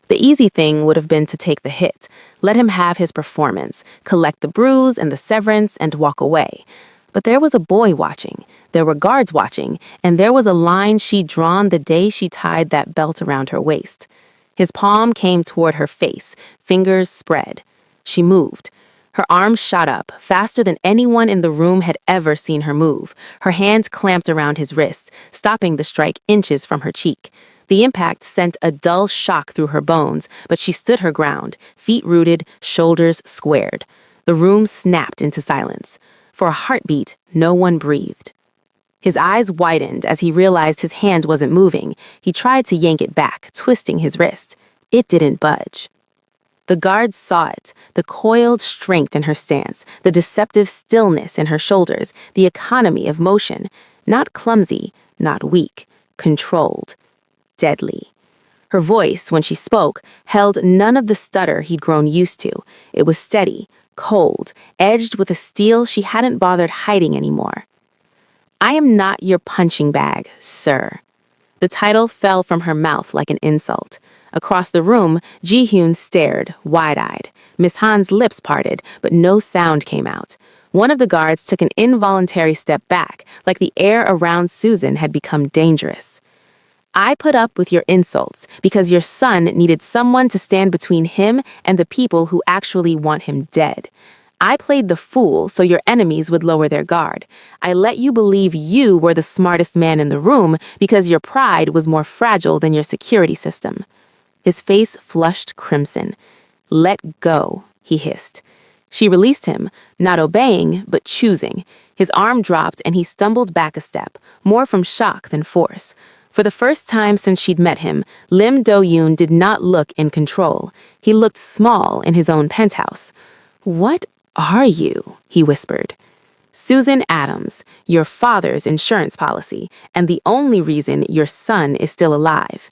The easy thing would have been to take the hit, let him have his performance, collect the bruise and the severance, and walk away. But there was a boy watching, there were guards watching, and there was a line she'd drawn the day she tied that belt around her waist. His palm came toward her face, fingers spread. She moved. Her arms shot up, faster than anyone in the room had ever seen her move. Her hand clamped around his wrist, stopping the strike inches from her cheek. The impact sent a dull shock through her bones, but she stood her ground, feet rooted, shoulders squared. The room snapped into silence. For a heartbeat, no one breathed. His eyes widened as he realized his hand wasn't moving. He tried to yank it back, twisting his wrist. It didn't budge. The guards saw it, the coiled strength in her stance, the deceptive stillness in her shoulders, the economy of motion. Not clumsy, not weak, controlled. Deadly. Her voice, when she spoke, held none of the stutter he'd grown used to. It was steady, cold, edged with a steel she hadn't bothered hiding anymore. I am not your punching bag, sir. The title fell from her mouth like an insult. Across the room, Ji-hyun stared, wide-eyed. Miss Han's lips parted, but no sound came out. One of the guards took an involuntary step back, like the air around Susan had become dangerous. I put up with your insults because your son needed someone to stand between him and the people who actually want him dead. I played the fool so your enemies would lower their guard. I let you believe you were the smartest man in the room because your pride was more fragile than your security system. His face flushed crimson. Let go, he hissed. She released him, not obeying, but choosing. His arm dropped and he stumbled back a step, more from shock than force. For the first time since she'd met him, Lim Do-yoon did not look in control. He looked small in his own penthouse. What are you? He whispered. Susan Adams, your father's insurance policy, and the only reason your son is still alive.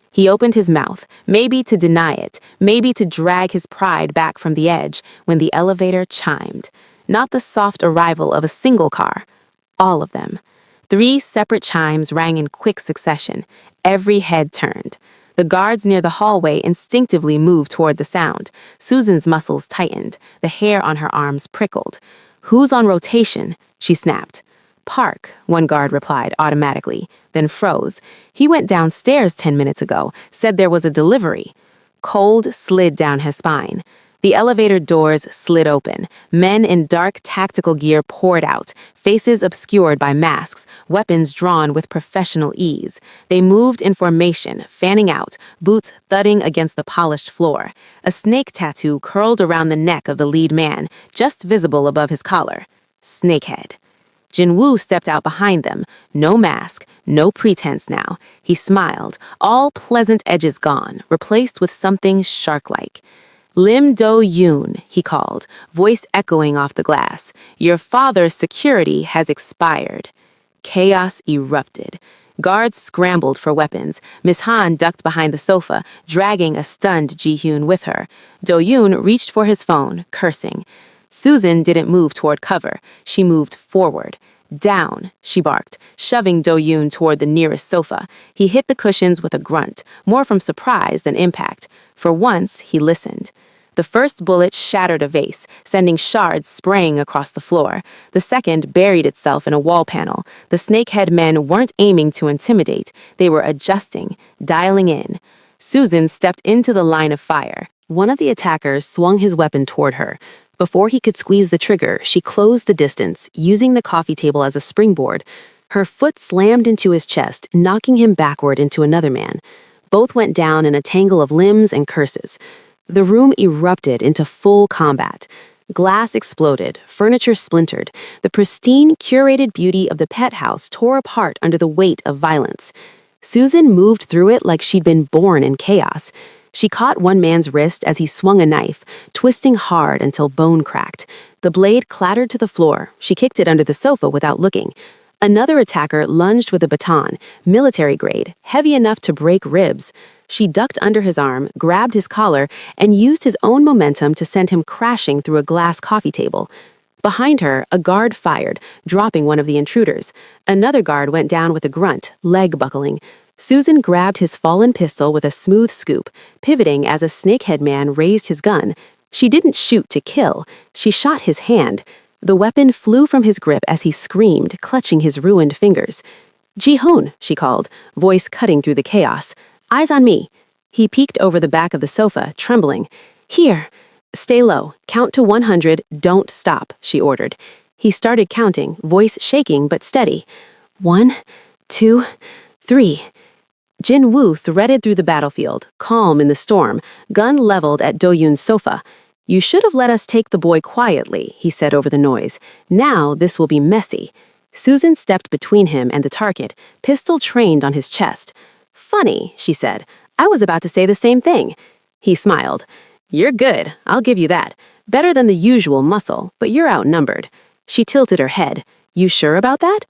He opened his mouth, maybe to deny it, maybe to drag his pride back from the edge, when the elevator chimed. Not the soft arrival of a single car. All of them. 3 separate chimes rang in quick succession. Every head turned. The guards near the hallway instinctively moved toward the sound. Susan's muscles tightened. The hair on her arms prickled. Who's on rotation? She snapped. Park, one guard replied automatically, then froze. He went downstairs 10 minutes ago, said there was a delivery. Cold slid down his spine. The elevator doors slid open. Men in dark tactical gear poured out, faces obscured by masks, weapons drawn with professional ease. They moved in formation, fanning out, boots thudding against the polished floor. A snake tattoo curled around the neck of the lead man, just visible above his collar. Snakehead. Jin-woo stepped out behind them. No mask, no pretense now. He smiled, all pleasant edges gone, replaced with something shark-like. Lim Do-yoon, he called, voice echoing off the glass. Your father's security has expired. Chaos erupted. Guards scrambled for weapons. Miss Han ducked behind the sofa, dragging a stunned Ji-hyun with her. Do-yoon reached for his phone, cursing. Susan didn't move toward cover. She moved forward. Down, she barked, shoving Do-yoon toward the nearest sofa. He hit the cushions with a grunt, more from surprise than impact. For once, he listened. The first bullet shattered a vase, sending shards spraying across the floor. The second buried itself in a wall panel. The snakehead men weren't aiming to intimidate. They were adjusting, dialing in. Susan stepped into the line of fire. One of the attackers swung his weapon toward her. Before he could squeeze the trigger, she closed the distance, using the coffee table as a springboard. Her foot slammed into his chest, knocking him backward into another man. Both went down in a tangle of limbs and curses. The room erupted into full combat. Glass exploded, furniture splintered. The pristine, curated beauty of the pet house tore apart under the weight of violence. Susan moved through it like she'd been born in chaos. She caught one man's wrist as he swung a knife, twisting hard until bone cracked. The blade clattered to the floor. She kicked it under the sofa without looking. Another attacker lunged with a baton, military grade, heavy enough to break ribs. She ducked under his arm, grabbed his collar, and used his own momentum to send him crashing through a glass coffee table. Behind her, a guard fired, dropping one of the intruders. Another guard went down with a grunt, leg buckling. Susan grabbed his fallen pistol with a smooth scoop, pivoting as a snakehead man raised his gun. She didn't shoot to kill. She shot his hand. The weapon flew from his grip as he screamed, clutching his ruined fingers. "Ji-hoon," she called, voice cutting through the chaos. "Eyes on me." He peeked over the back of the sofa, trembling. "Here." "Stay low. Count to 100. Don't stop," she ordered. He started counting, voice shaking but steady. 1, 2, 3. Jin-woo threaded through the battlefield, calm in the storm, gun leveled at Do-yoon's sofa. "You should have let us take the boy quietly," he said over the noise. "Now this will be messy." Susan stepped between him and the target, pistol trained on his chest. "Funny," she said. "I was about to say the same thing." He smiled. "You're good, I'll give you that. Better than the usual muscle, but you're outnumbered." She tilted her head. "You sure about that?"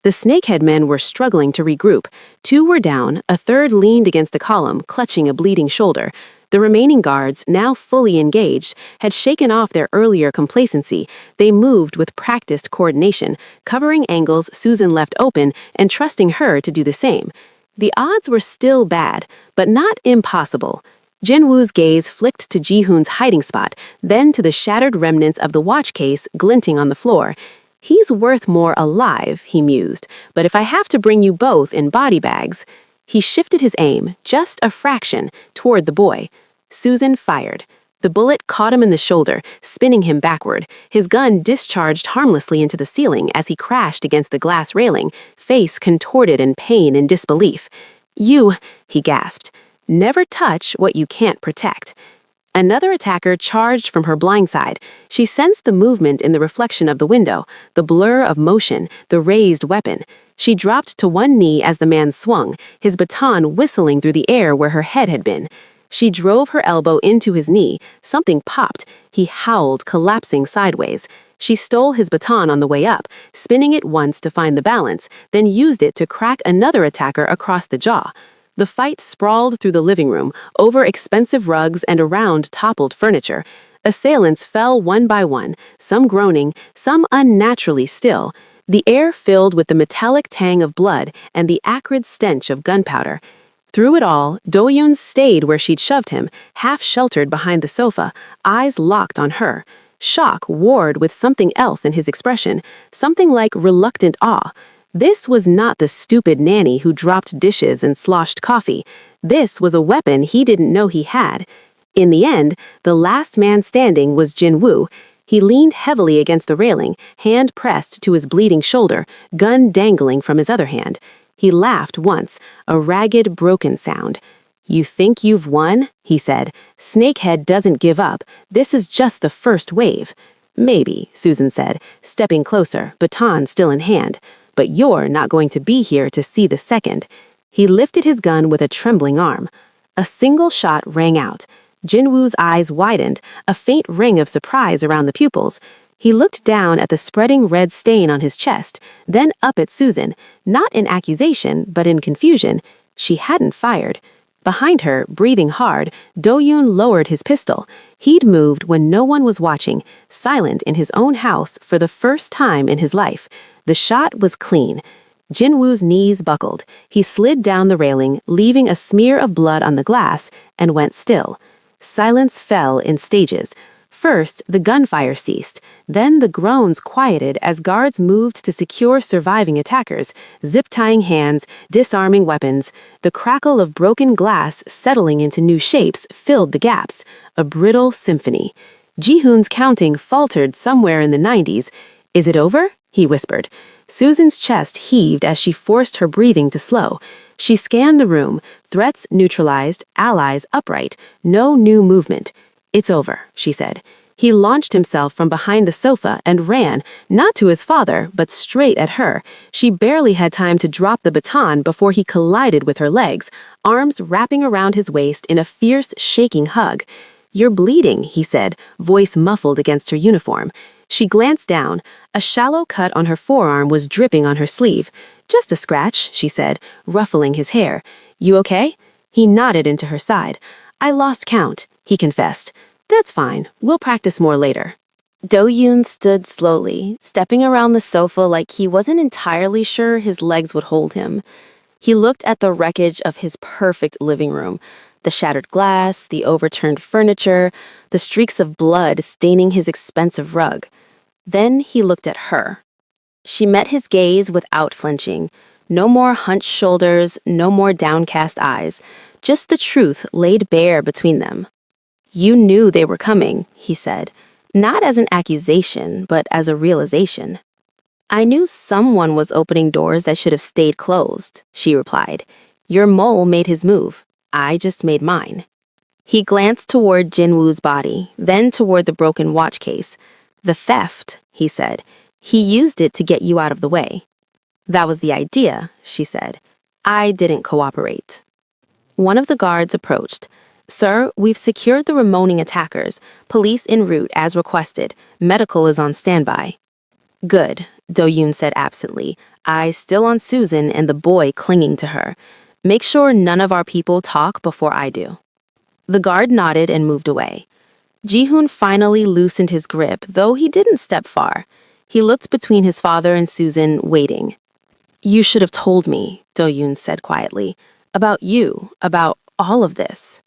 The snakehead men were struggling to regroup. 2 were down, a third leaned against a column, clutching a bleeding shoulder. The remaining guards, now fully engaged, had shaken off their earlier complacency. They moved with practiced coordination, covering angles Susan left open and trusting her to do the same. The odds were still bad, but not impossible. Jin-woo's gaze flicked to Ji-hoon's hiding spot, then to the shattered remnants of the watch case glinting on the floor. "He's worth more alive," he mused, "but if I have to bring you both in body bags..." He shifted his aim, just a fraction, toward the boy. Susan fired. The bullet caught him in the shoulder, spinning him backward. His gun discharged harmlessly into the ceiling as he crashed against the glass railing, face contorted in pain and disbelief. "You," he gasped. "Never touch what you can't protect." Another attacker charged from her blind side. She sensed the movement in the reflection of the window, the blur of motion, the raised weapon. She dropped to one knee as the man swung, his baton whistling through the air where her head had been. She drove her elbow into his knee. Something popped. He howled, collapsing sideways. She stole his baton on the way up, spinning it once to find the balance, then used it to crack another attacker across the jaw. The fight sprawled through the living room, over expensive rugs and around toppled furniture. Assailants fell one by one, some groaning, some unnaturally still. The air filled with the metallic tang of blood and the acrid stench of gunpowder. Through it all, Do-yoon stayed where she'd shoved him, half sheltered behind the sofa, eyes locked on her. Shock warred with something else in his expression, something like reluctant awe. This was not the stupid nanny who dropped dishes and sloshed coffee. This was a weapon he didn't know he had. In the end, the last man standing was Jin-woo. He leaned heavily against the railing, hand pressed to his bleeding shoulder, gun dangling from his other hand. He laughed once, a ragged, broken sound. "You think you've won?" he said. "Snakehead doesn't give up. This is just the first wave." "Maybe," Susan said, stepping closer, baton still in hand. "But you're not going to be here to see the second." He lifted his gun with a trembling arm. A single shot rang out. Jin-woo's eyes widened, a faint ring of surprise around the pupils. He looked down at the spreading red stain on his chest, then up at Susan, not in accusation, but in confusion. She hadn't fired. Behind her, breathing hard, Do-yoon lowered his pistol. He'd moved when no one was watching, silent in his own house for the first time in his life. The shot was clean. Jin-woo's knees buckled. He slid down the railing, leaving a smear of blood on the glass, and went still. Silence fell in stages. First, the gunfire ceased. Then the groans quieted as guards moved to secure surviving attackers, zip-tying hands, disarming weapons. The crackle of broken glass settling into new shapes filled the gaps, a brittle symphony. Ji-hoon's counting faltered somewhere in the 90s. "Is it over?" he whispered. Susan's chest heaved as she forced her breathing to slow. She scanned the room, threats neutralized, allies upright, no new movement. "It's over," she said. He launched himself from behind the sofa and ran, not to his father, but straight at her. She barely had time to drop the baton before he collided with her legs, arms wrapping around his waist in a fierce, shaking hug. "You're bleeding," he said, voice muffled against her uniform. She glanced down. A shallow cut on her forearm was dripping on her sleeve. "Just a scratch," she said, ruffling his hair. "You okay?" He nodded into her side. "I lost count," he confessed. "That's fine. We'll practice more later." Do-yoon stood slowly, stepping around the sofa like he wasn't entirely sure his legs would hold him. He looked at the wreckage of his perfect living room, the shattered glass, the overturned furniture, the streaks of blood staining his expensive rug. Then he looked at her. She met his gaze without flinching. No more hunched shoulders, no more downcast eyes, just the truth laid bare between them. "You knew they were coming," he said, not as an accusation, but as a realization. "I knew someone was opening doors that should have stayed closed," she replied. "Your mole made his move. I just made mine." He glanced toward Jinwoo's body, then toward the broken watch case. "The theft," he said. "He used it to get you out of the way." "That was the idea," she said. "I didn't cooperate." One of the guards approached. "Sir, we've secured the Ramoning attackers. Police en route as requested. Medical is on standby." "Good," Do-yoon said absently, eyes still on Susan and the boy clinging to her. "Make sure none of our people talk before I do." The guard nodded and moved away. Ji-hoon finally loosened his grip, though he didn't step far. He looked between his father and Susan, waiting. "You should have told me," Do-yoon said quietly. "About you, about all of this."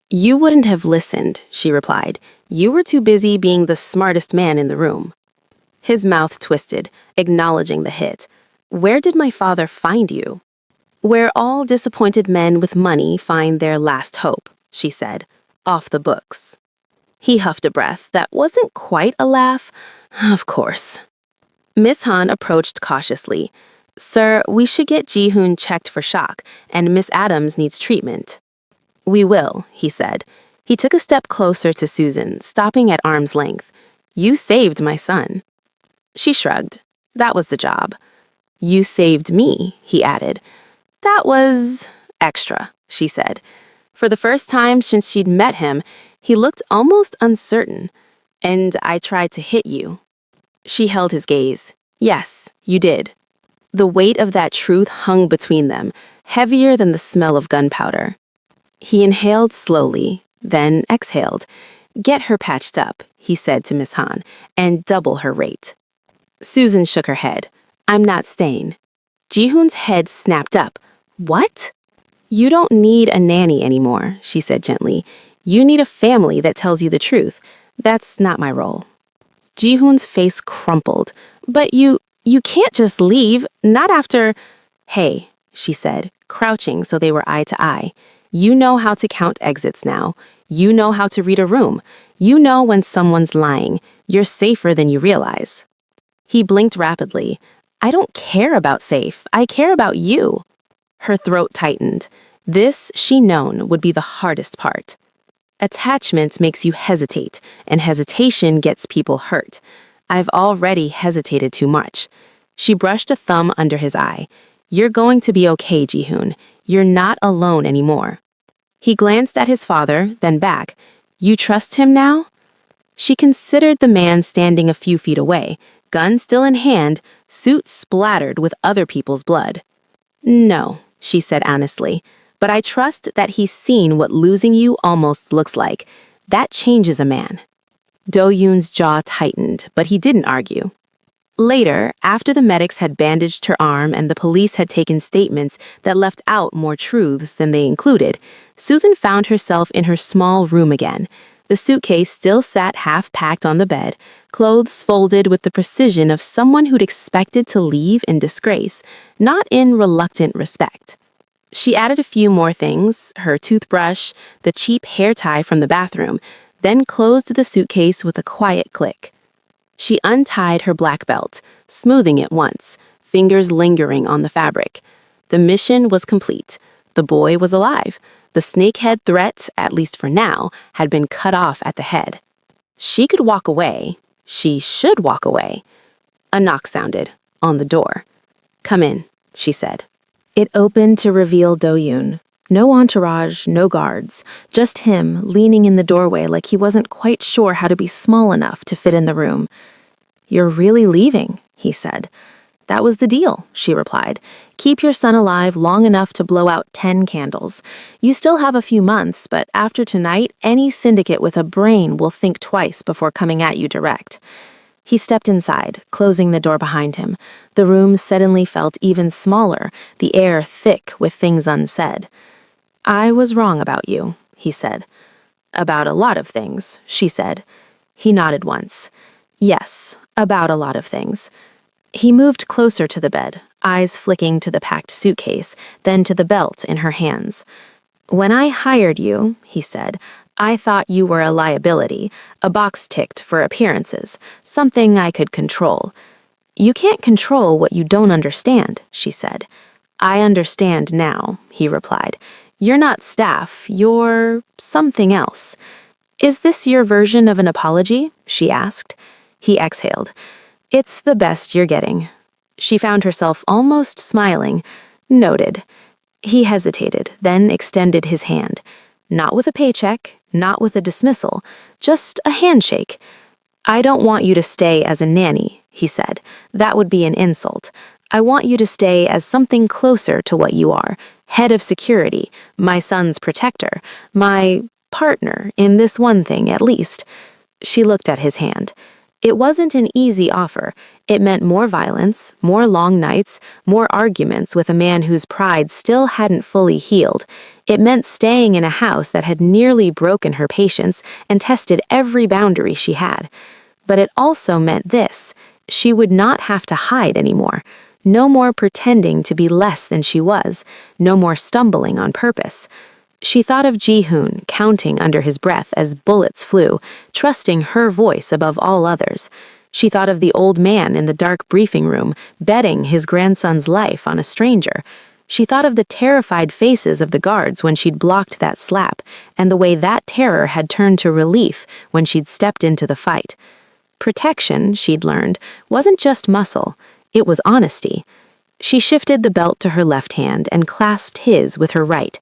"You wouldn't have listened," she replied. "You were too busy being the smartest man in the room." His mouth twisted, acknowledging the hit. "Where did my father find you?" "Where all disappointed men with money find their last hope," she said. "Off the books." He huffed a breath that wasn't quite a laugh. "Of course." Miss Han approached cautiously. "Sir, we should get Ji-hoon checked for shock, and Miss Adams needs treatment." "We will," he said. He took a step closer to Susan, stopping at arm's length. "You saved my son." She shrugged. "That was the job." "You saved me," he added. "That was extra," she said. For the first time since she'd met him, he looked almost uncertain. "And I tried to hit you." She held his gaze. "Yes, you did." The weight of that truth hung between them, heavier than the smell of gunpowder. He inhaled slowly, then exhaled. "Get her patched up," he said to Miss Han, "and double her rate." Susan shook her head. "I'm not staying." Ji-hoon's head snapped up. "What?" "You don't need a nanny anymore," she said gently. "You need a family that tells you the truth. That's not my role." Ji-hoon's face crumpled. "But you can't just leave, not after—" "Hey," she said, crouching so they were eye to eye. "You know how to count exits now. You know how to read a room. You know when someone's lying. You're safer than you realize." He blinked rapidly. "I don't care about safe. I care about you." Her throat tightened. This, she known, would be the hardest part. Attachment makes you hesitate, and hesitation gets people hurt. I've already hesitated too much. She brushed a thumb under his eye. "You're going to be okay, Ji-hoon. You're not alone anymore." He glanced at his father, then back. "You trust him now?" She considered the man standing a few feet away, gun still in hand, suit splattered with other people's blood. "No," she said honestly, "but I trust that he's seen what losing you almost looks like. That changes a man." Do-yoon's jaw tightened, but he didn't argue. Later, after the medics had bandaged her arm and the police had taken statements that left out more truths than they included, Susan found herself in her small room again. The suitcase still sat half-packed on the bed, clothes folded with the precision of someone who'd expected to leave in disgrace, not in reluctant respect. She added a few more things, her toothbrush, the cheap hair tie from the bathroom, then closed the suitcase with a quiet click. She untied her black belt, smoothing it once, fingers lingering on the fabric. The mission was complete. The boy was alive. The snakehead threat, at least for now, had been cut off at the head. She could walk away. She should walk away. A knock sounded, on the door. "Come in," she said. It opened to reveal Do-yoon. No entourage, no guards, just him leaning in the doorway like he wasn't quite sure how to be small enough to fit in the room. "You're really leaving," he said. "That was the deal," she replied. "Keep your son alive long enough to blow out 10 candles. You still have a few months, but after tonight, any syndicate with a brain will think twice before coming at you direct." He stepped inside, closing the door behind him. The room suddenly felt even smaller, the air thick with things unsaid. "I was wrong about you," he said. "About a lot of things," she said. He nodded once. "Yes, about a lot of things." He moved closer to the bed, eyes flicking to the packed suitcase, then to the belt in her hands. "When I hired you," he said, "I thought you were a liability, a box ticked for appearances, something I could control." "You can't control what you don't understand," she said. "I understand now," he replied. "You're not staff, you're something else." "Is this your version of an apology?" she asked. He exhaled. "It's the best you're getting." She found herself almost smiling. "Noted." He hesitated, then extended his hand. Not with a paycheck, not with a dismissal, just a handshake. "I don't want you to stay as a nanny," he said. "That would be an insult. I want you to stay as something closer to what you are. Head of security, my son's protector, my partner in this one thing at least." She looked at his hand. It wasn't an easy offer. It meant more violence, more long nights, more arguments with a man whose pride still hadn't fully healed. It meant staying in a house that had nearly broken her patience and tested every boundary she had. But it also meant this: she would not have to hide anymore. No more pretending to be less than she was. No more stumbling on purpose. She thought of Ji-hoon counting under his breath as bullets flew, trusting her voice above all others. She thought of the old man in the dark briefing room, betting his grandson's life on a stranger. She thought of the terrified faces of the guards when she'd blocked that slap, and the way that terror had turned to relief when she'd stepped into the fight. Protection, she'd learned, wasn't just muscle, it was honesty. She shifted the belt to her left hand and clasped his with her right.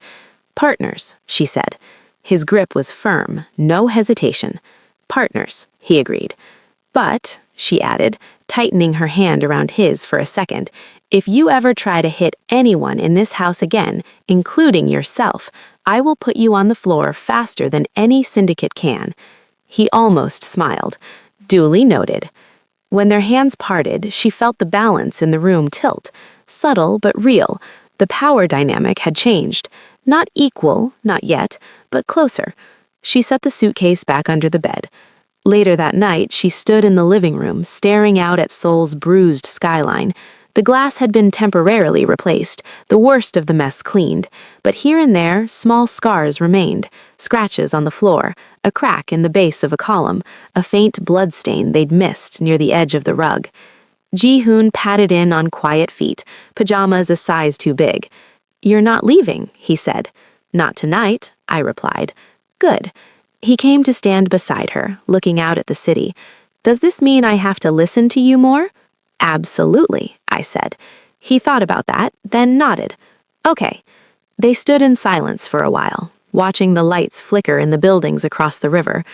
"Partners," she said. His grip was firm, no hesitation. "Partners," he agreed. "But," she added, tightening her hand around his for a second, "if you ever try to hit anyone in this house again, including yourself, I will put you on the floor faster than any syndicate can." He almost smiled. Duly noted. When their hands parted, she felt the balance in the room tilt. Subtle but real. The power dynamic had changed. Not equal, not yet, but closer. She set the suitcase back under the bed. Later that night, she stood in the living room, staring out at Seoul's bruised skyline. The glass had been temporarily replaced, the worst of the mess cleaned, but here and there, small scars remained, scratches on the floor, a crack in the base of a column, a faint bloodstain they'd missed near the edge of the rug. Ji-hoon patted in on quiet feet, pajamas a size too big. "You're not leaving," he said. "Not tonight," I replied. "Good." He came to stand beside her, looking out at the city. "Does this mean I have to listen to you more?" "Absolutely," I said. He thought about that, then nodded. "Okay." They stood in silence for a while, watching the lights flicker in the buildings across the river.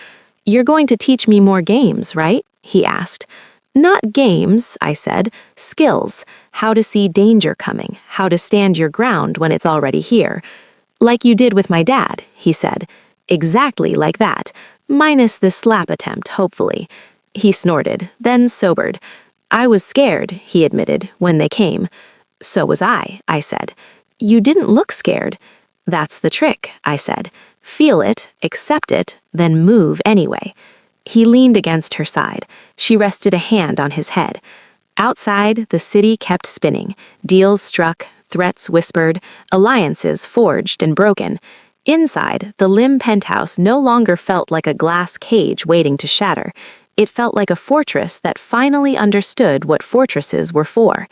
"You're going to teach me more games, right?" he asked. "Not games," I said. "Skills. How to see danger coming, how to stand your ground when it's already here." "Like you did with my dad," he said. "Exactly like that. Minus the slap attempt, hopefully." He snorted, then sobered. "I was scared," he admitted, when they came. "So was I said. "You didn't look scared." "That's the trick," I said. "Feel it, accept it, then move anyway." He leaned against her side. She rested a hand on his head. Outside, the city kept spinning. Deals struck, threats whispered, alliances forged and broken. Inside, the Lim penthouse no longer felt like a glass cage waiting to shatter. It felt like a fortress that finally understood what fortresses were for.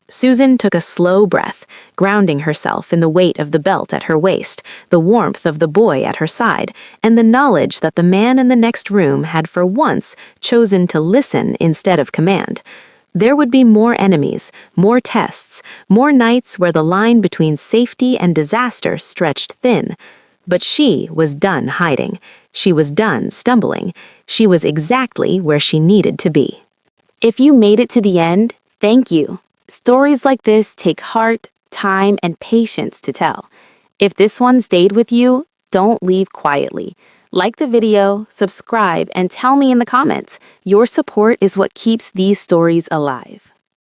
Susan took a slow breath, grounding herself in the weight of the belt at her waist, the warmth of the boy at her side, and the knowledge that the man in the next room had for once chosen to listen instead of command. There would be more enemies, more tests, more nights where the line between safety and disaster stretched thin. But she was done hiding. She was done stumbling. She was exactly where she needed to be. If you made it to the end, thank you. Stories like this take heart, time, and patience to tell. If this one stayed with you, don't leave quietly. Like the video, subscribe, and tell me in the comments. Your support is what keeps these stories alive.